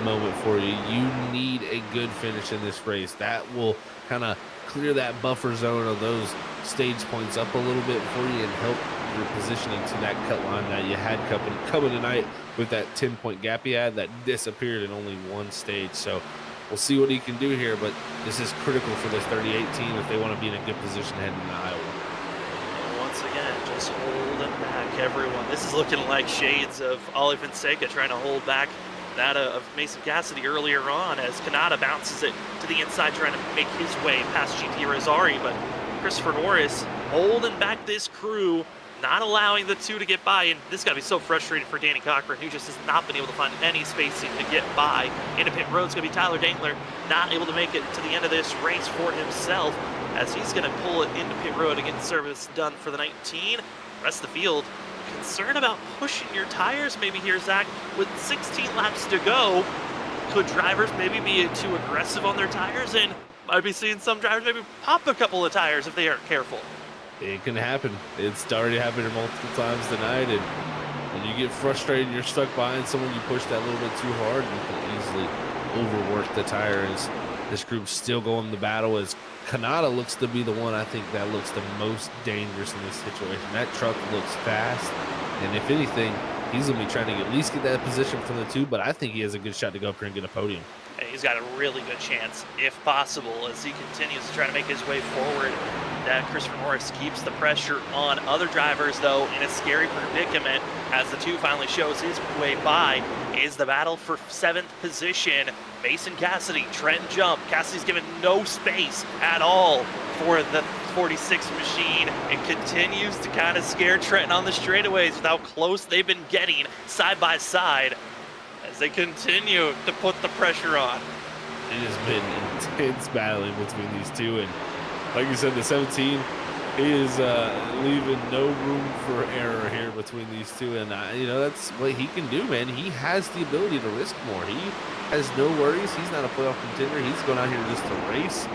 moment for you. You need a good finish in this race. That will kind of clear that buffer zone of those stage points up a little bit for you and help your positioning to that cut line that you had coming tonight with that 10-point gap he had that disappeared in only one stage. So we'll see what he can do here, but this is critical for this 38 team if they want to be in a good position heading into Iowa. Once again, just holding back everyone. This is looking like shades of Ollie Fonseca trying to hold back that of Mason Cassidy earlier on as Kanata bounces it to the inside trying to make his way past GT Rosari, but Christopher Norris holding back this crew, not allowing the 2 to get by, and this got to be so frustrating for Danny Cochran, who just has not been able to find any spacing to get by. Into pit road's going to be Tyler Dangler, not able to make it to the end of this race for himself, as he's going to pull it into pit road to get service done for the 19. Rest of the field, concerned about pushing your tires maybe here, Zach. With 16 laps to go, could drivers maybe be too aggressive on their tires, and I'd be seeing some drivers maybe pop a couple of tires if they aren't careful. It can happen. It's already happened multiple times tonight, and when you get frustrated and you're stuck behind someone, you push that a little bit too hard, you can easily overwork the tires. This group's still going the battle as Kanata looks to be the one I think that looks the most dangerous in this situation. That truck looks fast, and if anything, he's going to be trying to at least get that position from the 2, but I think he has a good shot to go up here and get a podium. And he's got a really good chance, if possible, as he continues to try to make his way forward. That Christopher Norris keeps the pressure on other drivers, though, in a scary predicament as the 2 finally shows his way by. Is the battle for 7th position. Mason Cassidy, Trent Jump. Cassidy's given no space at all for the 46 machine and continues to kind of scare Trenton on the straightaways with how close they've been getting side by side as they continue to put the pressure on. It has been intense battling between these 2, and like you said, the 17, he is leaving no room for error here between these 2, and you know, that's what he can do, man. He has the ability to risk more. He has no worries. He's not a playoff contender. He's going out here just to race,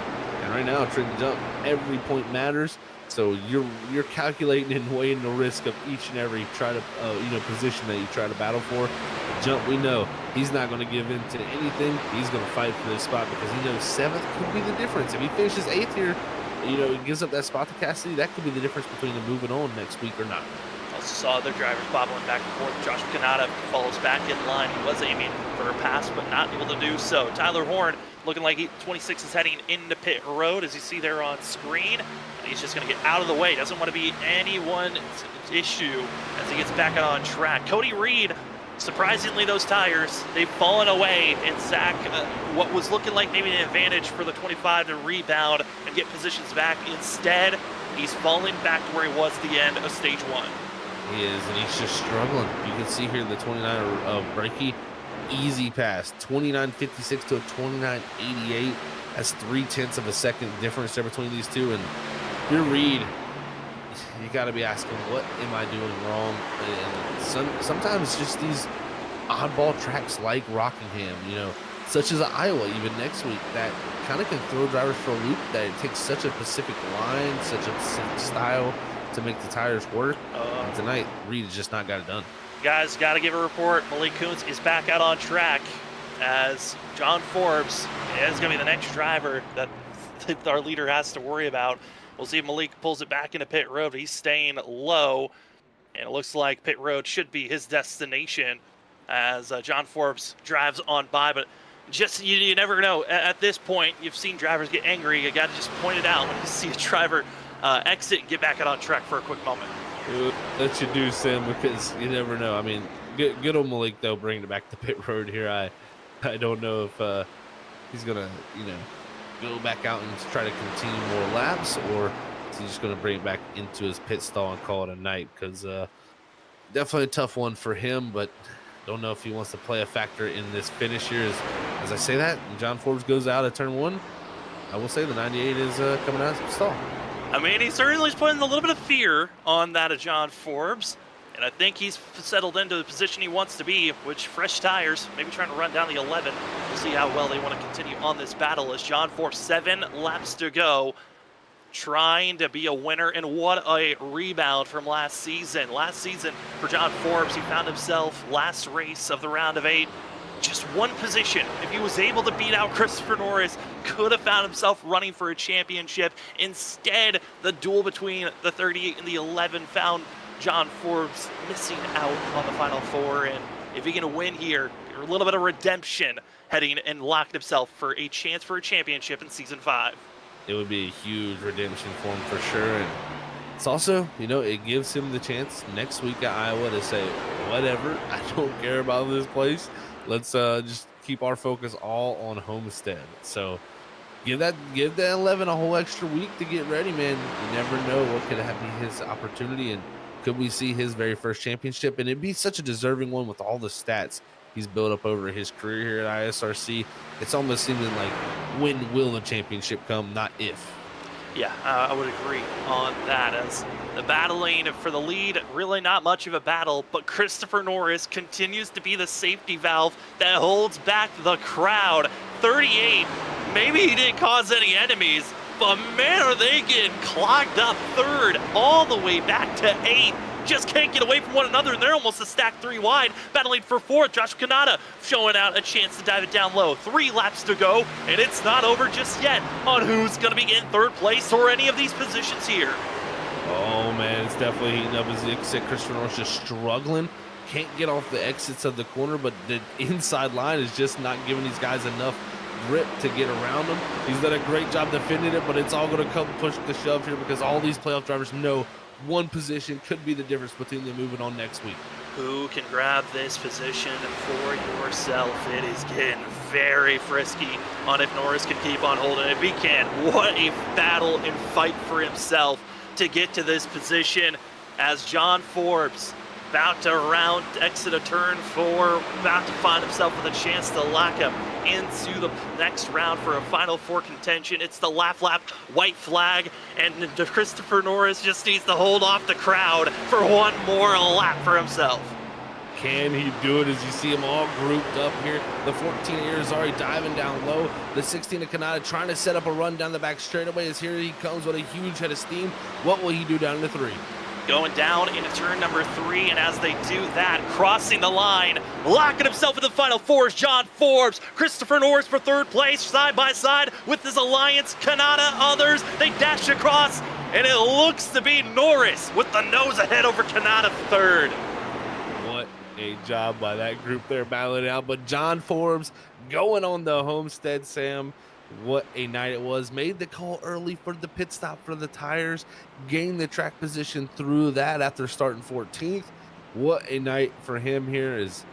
and right now, trying to jump, every point matters. So you're calculating and weighing the risk of each and every position that you try to battle for. Jump, we know he's not going to give in to anything. He's going to fight for this spot because he knows 7th could be the difference. If he finishes 8th here, you know, he gives up that spot to Cassidy, that could be the difference between him moving on next week or not. Also saw other drivers bobbling back and forth. Josh Kanata falls back in line. He was aiming for a pass, but not able to do so. Tyler Horn looking like 26 is heading into pit road, as you see there on screen. And he's just going to get out of the way. Doesn't want to be anyone's issue as he gets back on track. Cody Reed, surprisingly, those tires, they've fallen away. And Zach, what was looking like maybe an advantage for the 25 to rebound and get positions back. Instead, he's falling back to where he was at the end of stage 1. He is, and he's just struggling. You can see here the 29 of Breaky, easy pass, 29.56 to a 29.88. That's 0.3 of a second difference there between these 2. And if you're Reed, you got to be asking, what am I doing wrong? And sometimes just these oddball tracks like Rockingham, you know, such as Iowa, even next week, that kind of can throw drivers for a loop, that it takes such a specific line, such a specific style to make the tires work. And tonight, Reed has just not got it done. Guys, got to give a report. Malik Kuntz is back out on track as John Forbes is going to be the next driver that our leader has to worry about. We'll see if Malik pulls it back into pit road. He's staying low, and it looks like pit road should be his destination as John Forbes drives on by. But just you never know. At this point, you've seen drivers get angry. You got to just point it out when you see a driver exit and get back out on track for a quick moment. Let you do, Sam, because you never know. I mean, good old Malik, though, bringing it back to pit road here. I don't know if he's going to, go back out and try to continue more laps, or is he just going to bring it back into his pit stall and call it a night? Because definitely a tough one for him, but don't know if he wants to play a factor in this finish here. As I say that, and John Forbes goes out at turn 1, I will say the 98 is coming out of his stall. I mean, he certainly is putting a little bit of fear on that of John Forbes, and I think he's settled into the position he wants to be, which fresh tires, maybe trying to run down the 11. We'll see how well they want to continue on this battle as John Forbes, 7 laps to go, trying to be a winner. And what a rebound from last season. Last season for John Forbes, he found himself last race of the round of 8. Just one position. If he was able to beat out Christopher Norris, could have found himself running for a championship. Instead, the duel between the 38 and the 11 found John Forbes missing out on the final 4. And if he can win here, a little bit of redemption heading and locked himself for a chance for a championship in season 5. It would be a huge redemption for him for sure. And it's also, it gives him the chance next week at Iowa to say, whatever, I don't care about this place. Let's just keep our focus all on Homestead. So give that 11 a whole extra week to get ready, man. You never know what could be his opportunity, and could we see his very first championship? And it'd be such a deserving one with all the stats he's built up over his career here at ISRC. It's almost seeming like when will the championship come, not if. Yeah, I would agree on that. As the battling for the lead, really not much of a battle, but Christopher Norris continues to be the safety valve that holds back the crowd. 38, maybe he didn't cause any enemies, but man, are they getting clogged up. 3rd, all the way back to 8th. Just can't get away from one another, and they're almost a stack 3 wide. Battling for 4th, Josh Kanata showing out a chance to dive it down low. 3 laps to go, and it's not over just yet on who's going to be in 3rd place or any of these positions here. Oh, man, it's definitely heating up. As you said, Christopher Norris just struggling. Can't get off the exits of the corner, but the inside line is just not giving these guys enough grip to get around him. He's done a great job defending it, but it's all going to come push the shove here because all these playoff drivers know one position could be the difference between them moving on next week. Who can grab this position for yourself? It is getting very frisky on if Norris can keep on holding. If he can, what a battle and fight for himself to get to this position as John Forbes about to exit a turn 4, about to find himself with a chance to lock him into the next round for a final 4 contention. It's the lap, white flag, and Christopher Norris just needs to hold off the crowd for one more lap for himself. Can he do it as you see them all grouped up here? The 14 of Irizarry diving down low. The 16 of Kanata trying to set up a run down the back straightaway as here he comes with a huge head of steam. What will he do down to 3? Going down into turn number 3, and as they do that, crossing the line, locking himself in the final 4 is John Forbes. Christopher Norris for 3rd place, side by side with his alliance. Kanata, others, they dash across, and it looks to be Norris with the nose ahead over Kanata 3rd. What a job by that group there battling it out. But John Forbes going on the Homestead, Sam. What a night it was. Made the call early for the pit stop for the tires. Gained the track position through that after starting 14th. What a night for him here. Is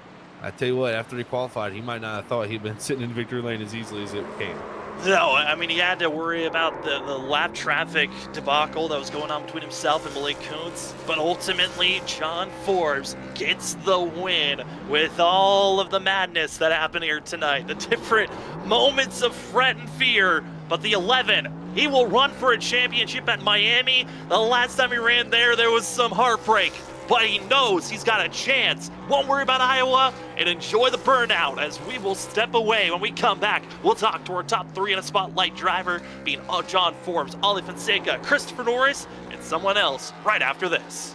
I tell you what, after he qualified, he might not have thought he'd been sitting in victory lane as easily as it came. No, I mean, he had to worry about the lap traffic debacle that was going on between himself and Malik Kuntz. But ultimately, John Forbes gets the win with all of the madness that happened here tonight. The different moments of fret and fear. But the 11, he will run for a championship at Miami. The last time he ran there was some heartbreak. But he knows he's got a chance. Won't worry about Iowa and enjoy the burnout as we will step away. When we come back, we'll talk to our top 3 in a spotlight driver, being John Forbes, Ollie Fonseca, Christopher Norris, and someone else right after this.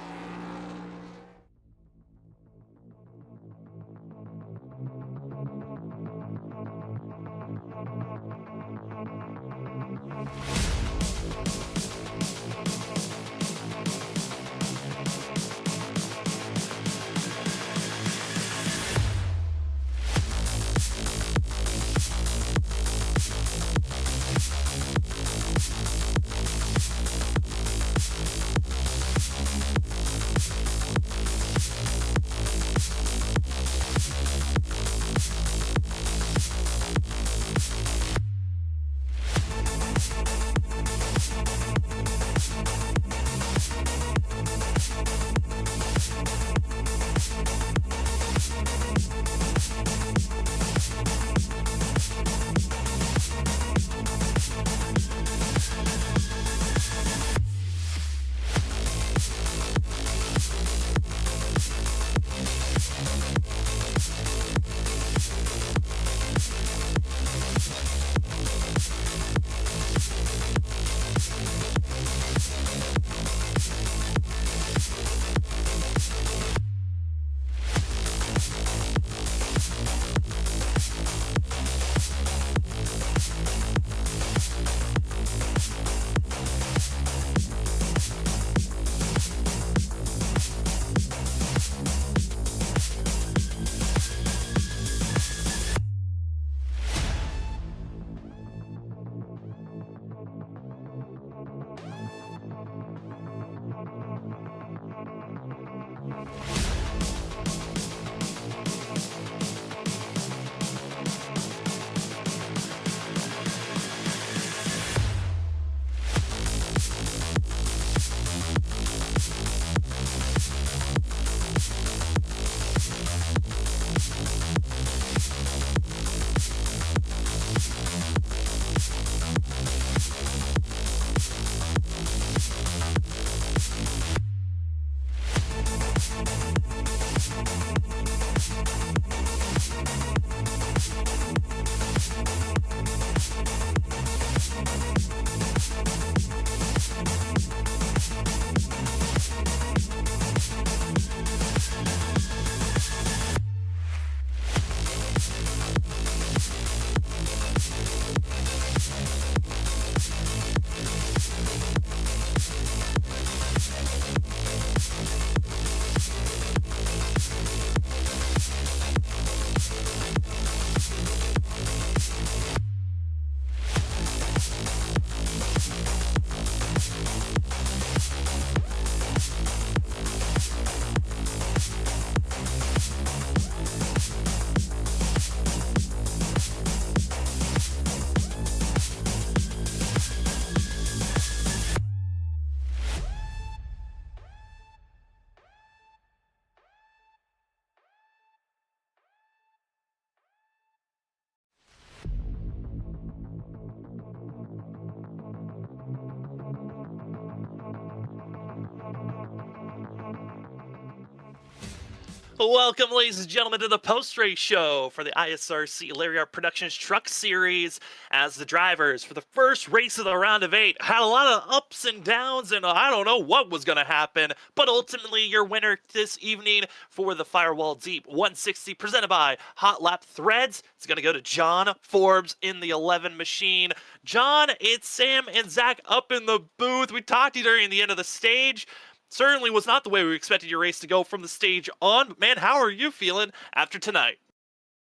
Welcome, ladies and gentlemen, to the post-race show for the ISRC Lariat Productions Truck Series. As the drivers for the first race of the round of 8 had a lot of ups and downs, and I don't know what was going to happen, but ultimately your winner this evening for the Firewall Deep 160 presented by Hot Lap Threads, it's going to go to John Forbes in the 11 machine. John, it's Sam and Zach up in the booth. We talked to you during the end of the stage. Certainly was not the way we expected your race to go from the stage on. But man, how are you feeling after tonight?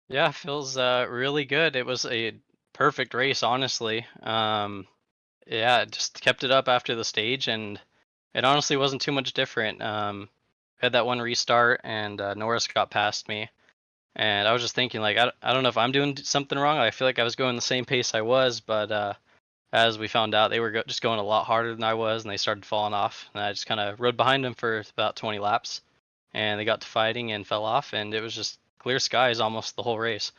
Yeah, feels really good. It was a perfect race, honestly. Yeah, just kept it up after the stage, and it honestly wasn't too much different. Had that one restart, and Norris got past me, and I was just thinking, like, I don't know if I'm doing something wrong. I feel like I was going the same pace I was, but as we found out, they were just going a lot harder than I was, and they started falling off. And I just kind of rode behind them for about 20 laps, and they got to fighting and fell off, and it was just clear skies almost the whole race.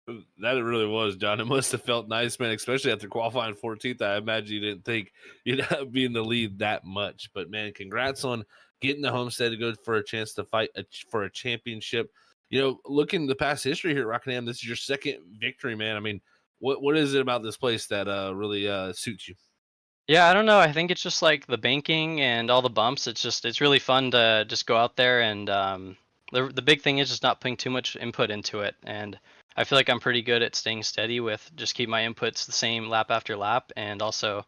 That it really was, John. It must have felt nice, man, especially after qualifying 14th. I imagine you didn't think you'd be in the lead that much. But, man, congrats on getting the Homestead to go for a chance to fight for a championship. You know, looking the past history here at Rockingham, this is your second victory, man. I mean, what is it about this place that really suits you? Yeah, I don't know. I think it's just like the banking and all the bumps. It's really fun to just go out there, and the big thing is just not putting too much input into it. And I feel like I'm pretty good at staying steady with just keep my inputs the same lap after lap, and also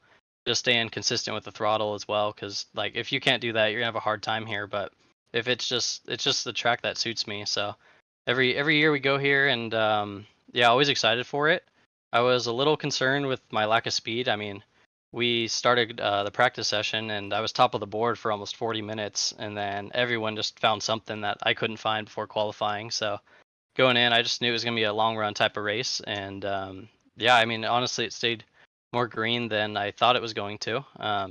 just staying consistent with the throttle as well. Because like if you can't do that, you're gonna have a hard time here. But if it's just the track that suits me. So every year we go here, and yeah, always excited for it. I was a little concerned with my lack of speed. I mean, we started the practice session, and I was top of the board for almost 40 minutes, and then everyone just found something that I couldn't find before qualifying. So going in, I just knew it was going to be a long run type of race, and yeah, I mean, honestly, it stayed more green than I thought it was going to.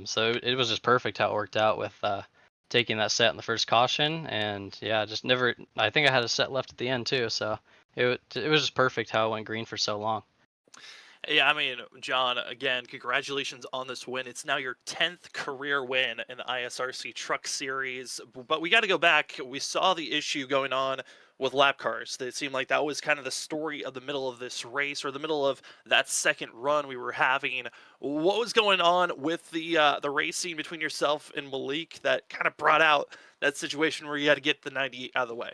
So it was just perfect how it worked out with taking that set in the first caution, and yeah, just never. I think I had a set left at the end too, so it was just perfect how it went green for so long. Yeah, I mean, John, again, congratulations on this win. It's now your 10th career win in the ISRC Truck Series. But we got to go back. We saw the issue going on with lap cars. It seemed like that was kind of the story of the middle of this race, or the middle of that second run we were having. What was going on with the racing between yourself and Malik that kind of brought out that situation where you had to get the 98 out of the way?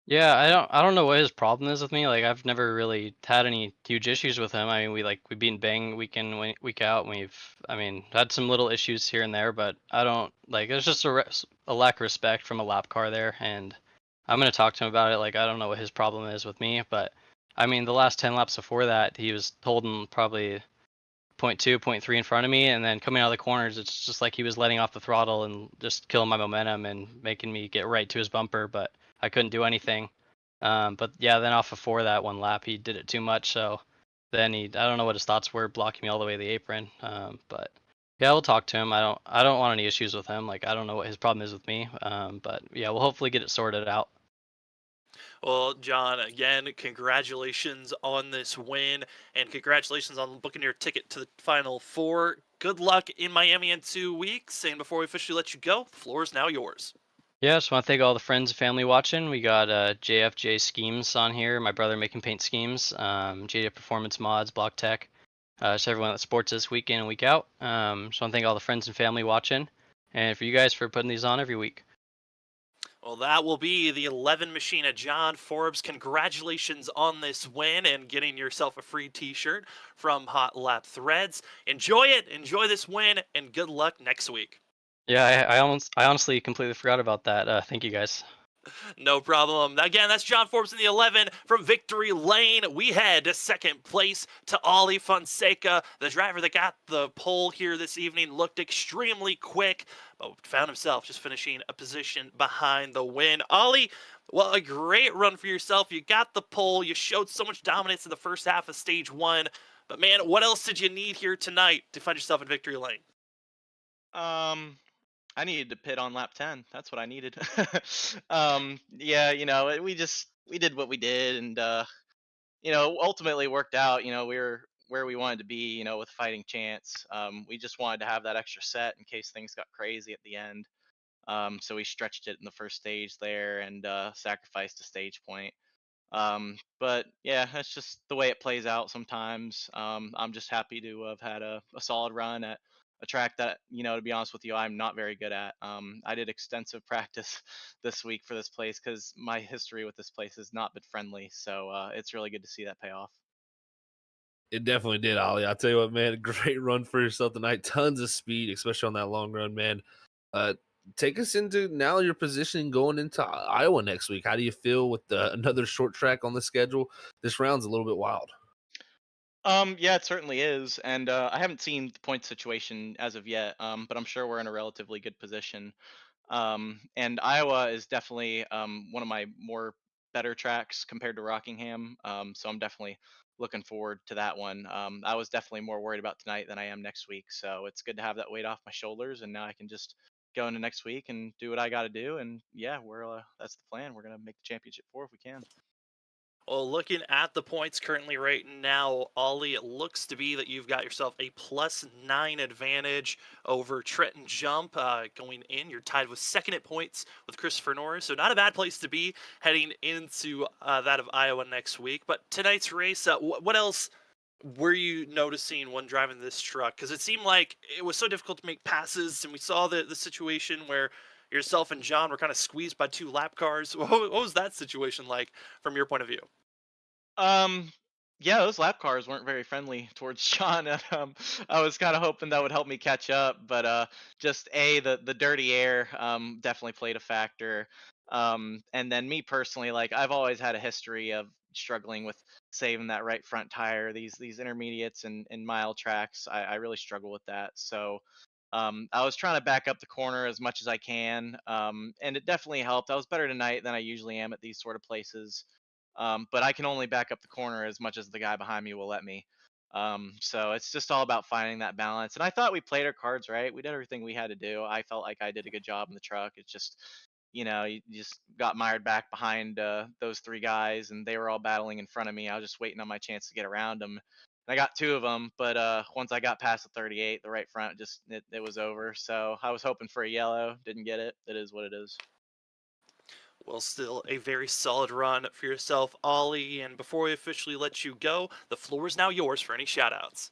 Yeah, I don't know what his problem is with me. Like I've never really had any huge issues with him. I mean, we beat Bang week in week out. And I mean, had some little issues here and there, but I don't like. There's just a lack of respect from a lap car there, and I'm gonna talk to him about it. Like I don't know what his problem is with me, but I mean, the last 10 laps before that, he was holding probably point 0.2, point 0.3 in front of me, and then coming out of the corners, it's just like he was letting off the throttle and just killing my momentum and making me get right to his bumper, but I couldn't do anything. But yeah, then off before that one lap, he did it too much, so then I don't know what his thoughts were, blocking me all the way to the apron. But yeah, we'll talk to him. I don't want any issues with him. Like I don't know what his problem is with me. But yeah, we'll hopefully get it sorted out. Well, John, again, congratulations on this win, and congratulations on booking your ticket to the Final Four. Good luck in Miami in 2 weeks, and before we officially let you go, the floor is now yours. Yeah, just want to thank all the friends and family watching. We got JFJ Schemes on here, my brother making paint schemes, JF Performance Mods, Block Tech, just everyone that supports us week in and week out. Just want to thank all the friends and family watching, and for you guys for putting these on every week. Well, that will be the 11 machine of John Forbes. Congratulations on this win and getting yourself a free t-shirt from Hot Lap Threads. Enjoy it, enjoy this win, and good luck next week. Yeah, I honestly completely forgot about that. Thank you guys. No problem. Again, that's John Forbes in the 11 from Victory Lane. We head to second place to Ollie Fonseca. The driver that got the pole here this evening looked extremely quick, but found himself just finishing a position behind the win. Ollie, well, a great run for yourself. You got the pole. You showed so much dominance in the first half of stage one. But man, what else did you need here tonight to find yourself in Victory Lane? Um, I needed to pit on lap 10. That's what I needed. Yeah, we did what we did, and ultimately worked out. We were where we wanted to be. With fighting chance. We just wanted to have that extra set in case things got crazy at the end. So we stretched it in the first stage there and sacrificed a stage point. But yeah, that's just the way it plays out sometimes. I'm just happy to have had a solid run at a track that, to be honest with you, I'm not very good at. I did extensive practice this week for this place because my history with this place has not been friendly. So it's really good to see that pay off. It definitely did, Ollie. I'll tell you what, man, great run for yourself tonight. Tons of speed, especially on that long run, man. Uh, Take us into now your position going into Iowa next week. How do you feel with another short track on the schedule? This round's a little bit wild. Yeah, it certainly is, and I haven't seen the point situation as of yet. But I'm sure we're in a relatively good position. And Iowa is definitely one of my more better tracks compared to Rockingham. So I'm definitely looking forward to that one. I was definitely more worried about tonight than I am next week. So it's good to have that weight off my shoulders, and now I can just go into next week and do what I got to do. And yeah, we're that's the plan. We're gonna make the championship four if we can. Well, looking at the points currently right now, Ollie, it looks to be that you've got yourself a +9 advantage over Trenton Jump going in. You're tied with second at points with Christopher Norris, so not a bad place to be heading into that of Iowa next week. But tonight's race, what else were you noticing when driving this truck? Because it seemed like it was so difficult to make passes, and we saw the situation where yourself and John were kind of squeezed by two lap cars. What was that situation like from your point of view? Um, yeah, those lap cars weren't very friendly towards Sean. And, I was kind of hoping that would help me catch up, but just the dirty air definitely played a factor. And then me personally, like I've always had a history of struggling with saving that right front tire. These intermediates and mile tracks, I really struggle with that. So. I was trying to back up the corner as much as I can, and it definitely helped. I was better tonight than I usually am at these sort of places. But I can only back up the corner as much as the guy behind me will let me. So it's just all about finding that balance. And I thought we played our cards right. We did everything we had to do. I felt like I did a good job in the truck. It's just, you just got mired back behind those three guys, and they were all battling in front of me. I was just waiting on my chance to get around them. And I got two of them, but once I got past the 38, the right front just it was over. So I was hoping for a yellow, didn't get it. It is what it is. Well, still a very solid run for yourself, Ollie. And before we officially let you go, the floor is now yours for any shoutouts.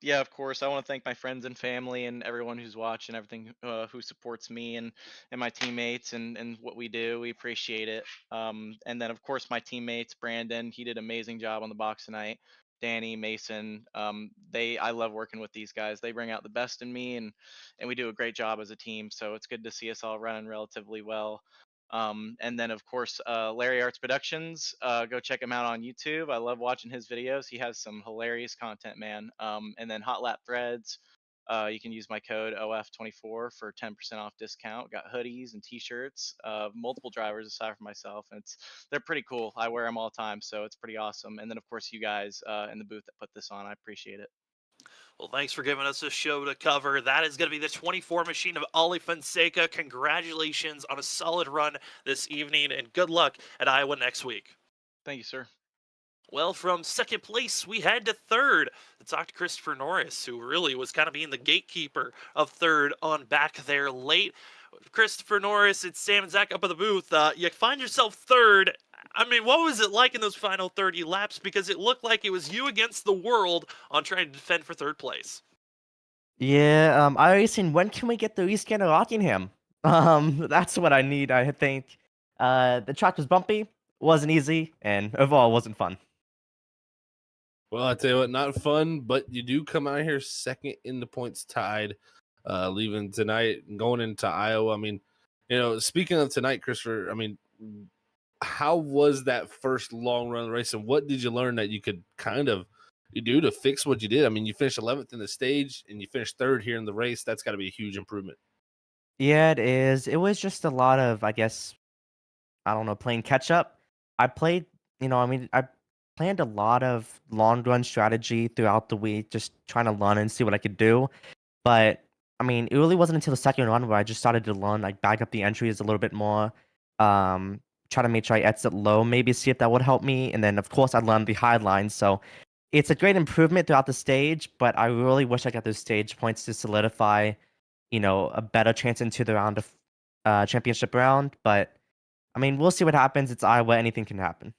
Yeah, of course. I want to thank my friends and family and everyone who's watching, everything who supports me and my teammates and what we do. We appreciate it. And then of course my teammates, Brandon, he did an amazing job on the box tonight. Danny, Mason, I love working with these guys. They bring out the best in me, and we do a great job as a team. So it's good to see us all running relatively well. And then of course Larry Arts Productions, go check him out on YouTube. I love watching his videos. He has some hilarious content, man. And then Hot Lap Threads, you can use my code OF24 for 10% off discount. Got hoodies and t-shirts, multiple drivers aside from myself, and they're pretty cool. I wear them all the time, so it's pretty awesome. And then of course you guys in the booth that put this on, I appreciate it. Well, thanks for giving us a show to cover. That is going to be the 24 machine of Ollie Fonseca. Congratulations on a solid run this evening, and good luck at Iowa next week. Thank you, sir. Well, from second place, we head to third to talk to Christopher Norris, who really was kind of being the gatekeeper of third on back there late. Christopher Norris, it's Sam and Zach up at the booth. You find yourself third. I mean, what was it like in those final 30 laps? Because it looked like it was you against the world on trying to defend for third place. Yeah, iRacing, when can we get the rescan of Rockingham? That's what I need, I think. The track was bumpy, wasn't easy, and overall wasn't fun. Well, I tell you what, not fun, but you do come out here second in the points tied, leaving tonight and going into Iowa. I mean, speaking of tonight, Christopher, I mean, how was that first long run race, and what did you learn that you could kind of do to fix what you did? I mean, you finished 11th in the stage, and you finished third here in the race. That's got to be a huge improvement. Yeah, it is. It was just a lot of, I guess, I don't know, playing catch up. I played, I planned a lot of long run strategy throughout the week, just trying to learn and see what I could do. But I mean, it really wasn't until the second run where I just started to learn, like back up the entries a little bit more. Try to make sure I exit low, maybe see if that would help me. And then of course I learned the high line. So it's a great improvement throughout the stage, but I really wish I got those stage points to solidify, a better chance into the round of championship round. But I mean, we'll see what happens. It's Iowa. Anything can happen.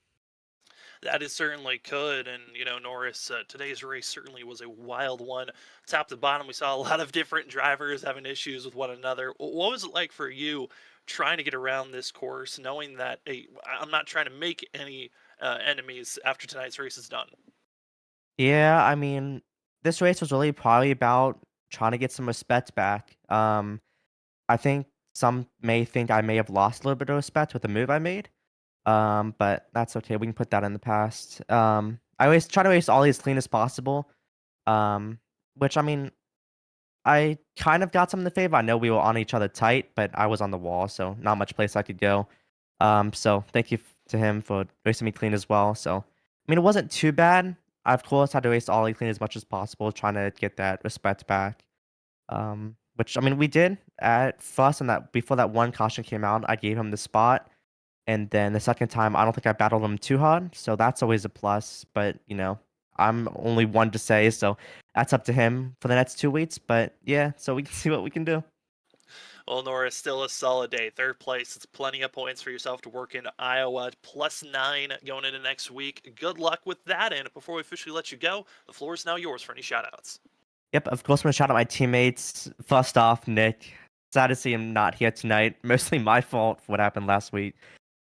That is certainly could, and Norris, today's race certainly was a wild one. Top to bottom, we saw a lot of different drivers having issues with one another. What was it like for you trying to get around this course, knowing that hey, I'm not trying to make any enemies after tonight's race is done? Yeah, I mean, this race was really probably about trying to get some respect back. I think some may think I may have lost a little bit of respect with the move I made. But that's okay. We can put that in the past. I always try to race Ollie as clean as possible. Which I mean, I kind of got some in the favor. I know we were on each other tight, but I was on the wall, so not much place I could go. So thank you to him for racing me clean as well. So I mean, it wasn't too bad. I of course had to race Ollie clean as much as possible, trying to get that respect back. Which I mean, we did at first, and that before that one caution came out, I gave him the spot. And then the second time, I don't think I battled him too hard, so that's always a plus. But I'm only one to say, so that's up to him for the next 2 weeks. But yeah, so we can see what we can do. Well, Norris, still a solid day. Third place. It's plenty of points for yourself to work in Iowa. +9 going into next week. Good luck with that. And before we officially let you go, the floor is now yours for any shoutouts. Yep, of course, I'm gonna shout out my teammates. First off, Nick. Sad to see him not here tonight. Mostly my fault for what happened last week.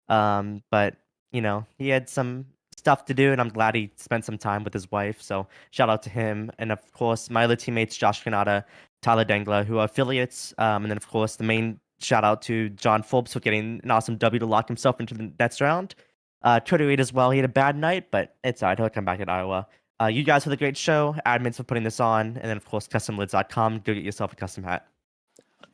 But he had some stuff to do, and I'm glad he spent some time with his wife. So shout out to him, and of course my other teammates, Josh Kanata, Tyler Dengler, who are affiliates. And then of course the main shout out to John Forbes for getting an awesome W to lock himself into the next round. Cody Reed as well. He had a bad night, but it's alright. He'll come back at Iowa. You guys for the great show, admins for putting this on, and then of course customlids.com. Go get yourself a custom hat.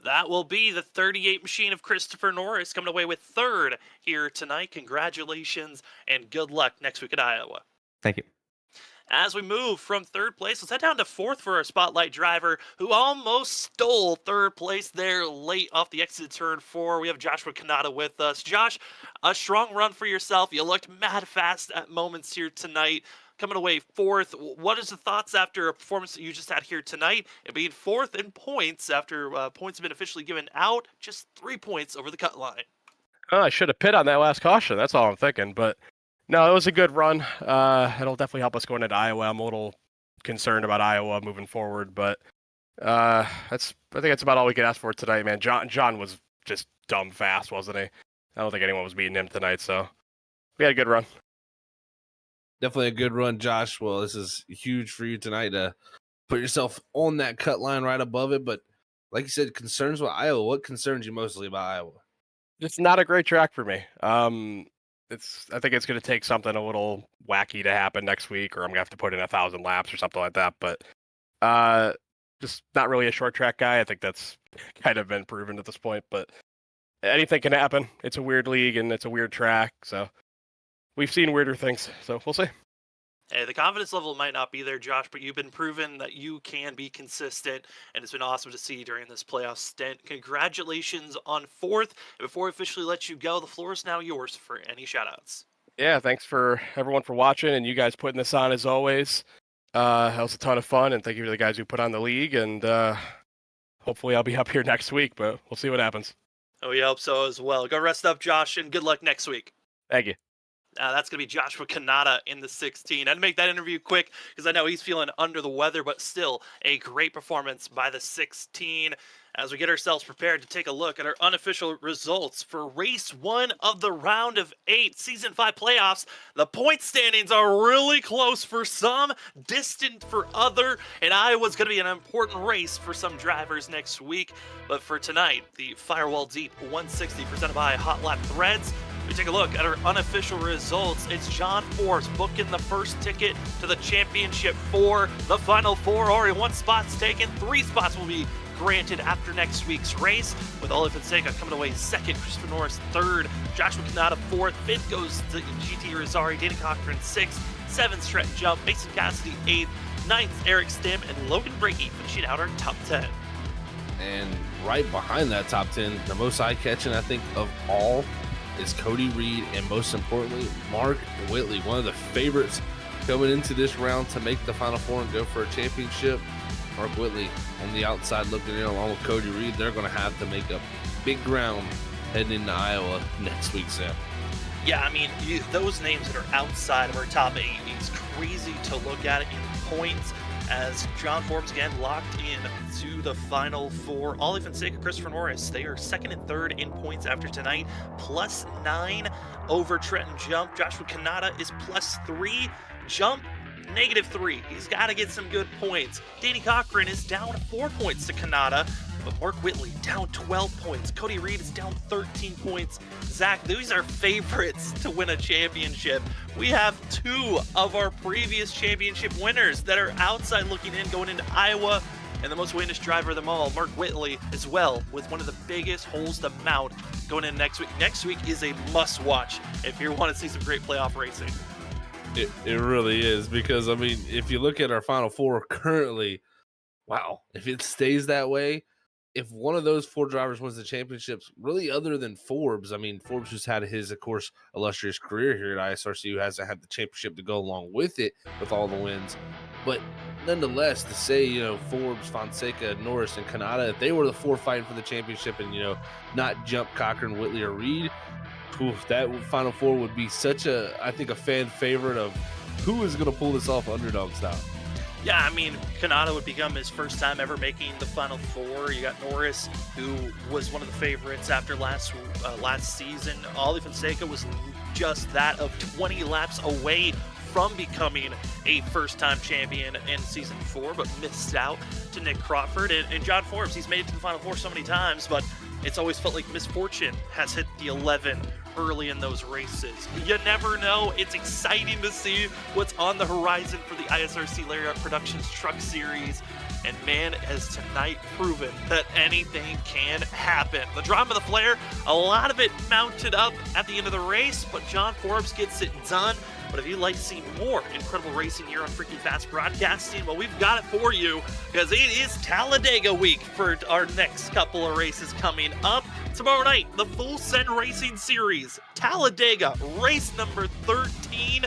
That will be the 38 machine of Christopher Norris coming away with third here tonight. Congratulations and good luck next week at Iowa. Thank you. As we move from third place, let's head down to fourth for our spotlight driver who almost stole third place there late off the exit turn 4. We have Joshua Kanata with us. Josh, a strong run for yourself. You looked mad fast at moments here tonight. Coming away fourth, what is the thoughts after a performance that you just had here tonight and being fourth in points after points have been officially given out, just 3 points over the cut line? Oh, I should have pit on that last caution. That's all I'm thinking. But no, it was a good run. It'll definitely help us going into Iowa. I'm a little concerned about Iowa moving forward, but I think that's about all we could ask for tonight, man. John was just dumb fast, wasn't he? I don't think anyone was beating him tonight, so we had a good run. Definitely a good run, Josh. Well, this is huge for you tonight to put yourself on that cut line right above it. But like you said, concerns with Iowa. What concerns you mostly about Iowa? It's not a great track for me. I think it's going to take something a little wacky to happen next week, or I'm going to have to put in 1,000 laps or something like that. But just not really a short track guy. I think that's kind of been proven at this point. But anything can happen. It's a weird league and it's a weird track, so we've seen weirder things, so we'll see. Hey, the confidence level might not be there, Josh, but you've been proven that you can be consistent, and it's been awesome to see during this playoff stint. Congratulations on fourth. And before we officially let you go, the floor is now yours for any shoutouts. Yeah, thanks for everyone for watching and you guys putting this on as always. It was a ton of fun, and thank you to the guys who put on the league, and hopefully I'll be up here next week, but we'll see what happens. Oh, we hope so as well. Go rest up, Josh, and good luck next week. Thank you. That's going to be Joshua Kanata in the 16. I had to make that interview quick because I know he's feeling under the weather, but still a great performance by the 16. As we get ourselves prepared to take a look at our unofficial results for race 1 of the round of 8 season 5 playoffs, the point standings are really close for some, distant for other, and Iowa's going to be an important race for some drivers next week. But for tonight, the Firewall Deep 160 presented by Hot Lap Threads. We take a look at our unofficial results. It's John Forbes booking the first ticket to the championship for the final 4. Already 1 spot's taken. 3 spots will be granted after next week's race, with Oliver Fonseca coming away 2nd, Christopher Norris 3rd, Joshua Kanata 4th, 5th goes to GT Rosari, Dana Cochran 6th, 7th Stratton Jump, Mason Cassidy 8th, 9th Eric Stim, and Logan Brady finishing out our top 10. And right behind that top 10, the most eye-catching, I think, of all is Cody Reed, and most importantly, Mark Whitley, one of the favorites coming into this round to make the Final 4 and go for a championship. Mark Whitley on the outside looking in along with Cody Reed. They're going to have to make a big ground heading into Iowa next week, Sam. Yeah, I mean, those names that are outside of our top 8, it's crazy to look at it in points, as John Forbes again locked in to the Final Four. Ollie Fonseca, Christopher Norris, they are second and third in points after tonight, +9 over Trenton Jump. Joshua Kanata is +3. Jump, -3. He's got to get some good points. Danny Cochran is down 4 points to Kanata, but Mark Whitley down 12 points. Cody Reed is down 13 points. Zach, these are favorites to win a championship. We have 2 of our previous championship winners that are outside looking in, going into Iowa, and the most winless driver of them all, Mark Whitley, as well, with one of the biggest holes to mount going in next week. Next week is a must-watch if you want to see some great playoff racing. It really is, because, I mean, if you look at our Final Four currently, wow, if it stays that way, if one of those 4 drivers wins the championships, really other than Forbes, I mean, Forbes just had his, of course, illustrious career here at ISRC, who hasn't had the championship to go along with it with all the wins. But nonetheless, to say, Forbes, Fonseca, Norris, and Kanata, if they were the 4 fighting for the championship and, not Jump, Cochran, Whitley, or Reed, that Final Four would be such I think, a fan favorite of who is going to pull this off underdog style. Yeah, I mean, Kanata would become his first time ever making the Final Four. You got Norris, who was one of the favorites after last season. Ollie Fonseca was just that, of 20 laps away from becoming a first-time champion in Season 4, but missed out to Nick Crawford. And John Forbes, he's made it to the Final Four so many times, but it's always felt like misfortune has hit the 11 early in those races. You never know. It's exciting to see what's on the horizon for the ISRC Lariat Productions Truck Series. And man, has tonight proven that anything can happen. The drama, the flair, a lot of it mounted up at the end of the race, but John Forbes gets it done. But if you'd like to see more incredible racing here on Freaky Fast Broadcasting, well, we've got it for you, because it is Talladega week for our next couple of races coming up. Tomorrow night, the Full Send Racing Series, Talladega, race number 13.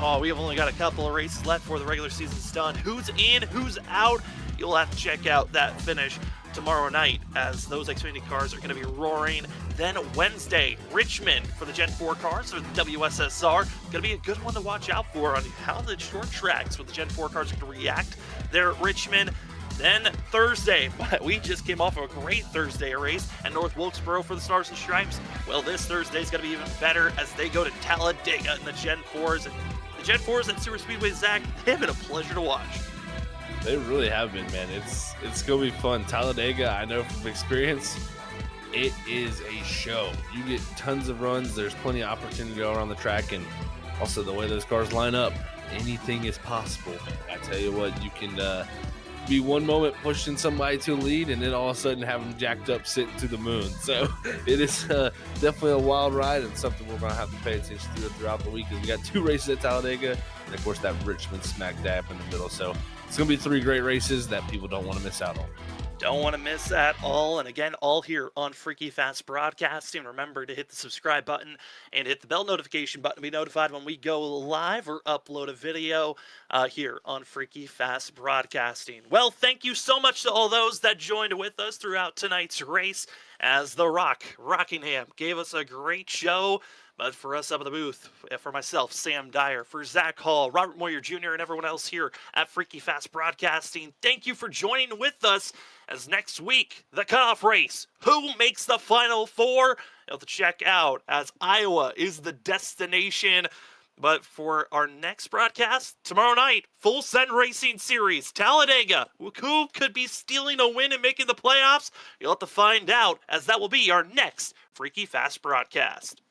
Oh, we have only got a couple of races left before the regular season's done. Who's in, who's out? You'll have to check out that finish tomorrow night, as those Xfinity cars are going to be roaring. Then Wednesday, Richmond for the Gen 4 cars, or the WSSR. Going to be a good one to watch out for on how the short tracks with the Gen 4 cars are going to react there at Richmond. Then Thursday, we just came off of a great Thursday race at North Wilkesboro for the Stars and Stripes. Well, this Thursday is going to be even better as they go to Talladega in the Gen 4s. And the Gen 4s at Super Speedway, Zach, they've been a pleasure to watch. They really have been, man. It's going to be fun. Talladega, I know from experience, it is a show. You get tons of runs. There's plenty of opportunity to go around the track, and also the way those cars line up, anything is possible. I tell you what, you can be one moment pushing somebody to a lead, and then all of a sudden have them jacked up sitting to the moon. So it is definitely a wild ride, and something we're going to have to pay attention to throughout the week. We got 2 races at Talladega, and of course that Richmond smack dab in the middle. So it's going to be 3 great races that people don't want to miss out on. Don't want to miss that all. And again, all here on Freaky Fast Broadcasting. Remember to hit the subscribe button and hit the bell notification button to be notified when we go live or upload a video here on Freaky Fast Broadcasting. Well, thank you so much to all those that joined with us throughout tonight's race, as The Rock, Rockingham, gave us a great show. But for us up in the booth, for myself, Sam Dyer, for Zach Hall, Robert Moyer Jr., and everyone else here at Freaky Fast Broadcasting, thank you for joining with us, as next week, the cutoff race. Who makes the Final Four? You'll have to check out, as Iowa is the destination. But for our next broadcast, tomorrow night, Full Send Racing Series, Talladega. Who could be stealing a win and making the playoffs? You'll have to find out, as that will be our next Freaky Fast broadcast.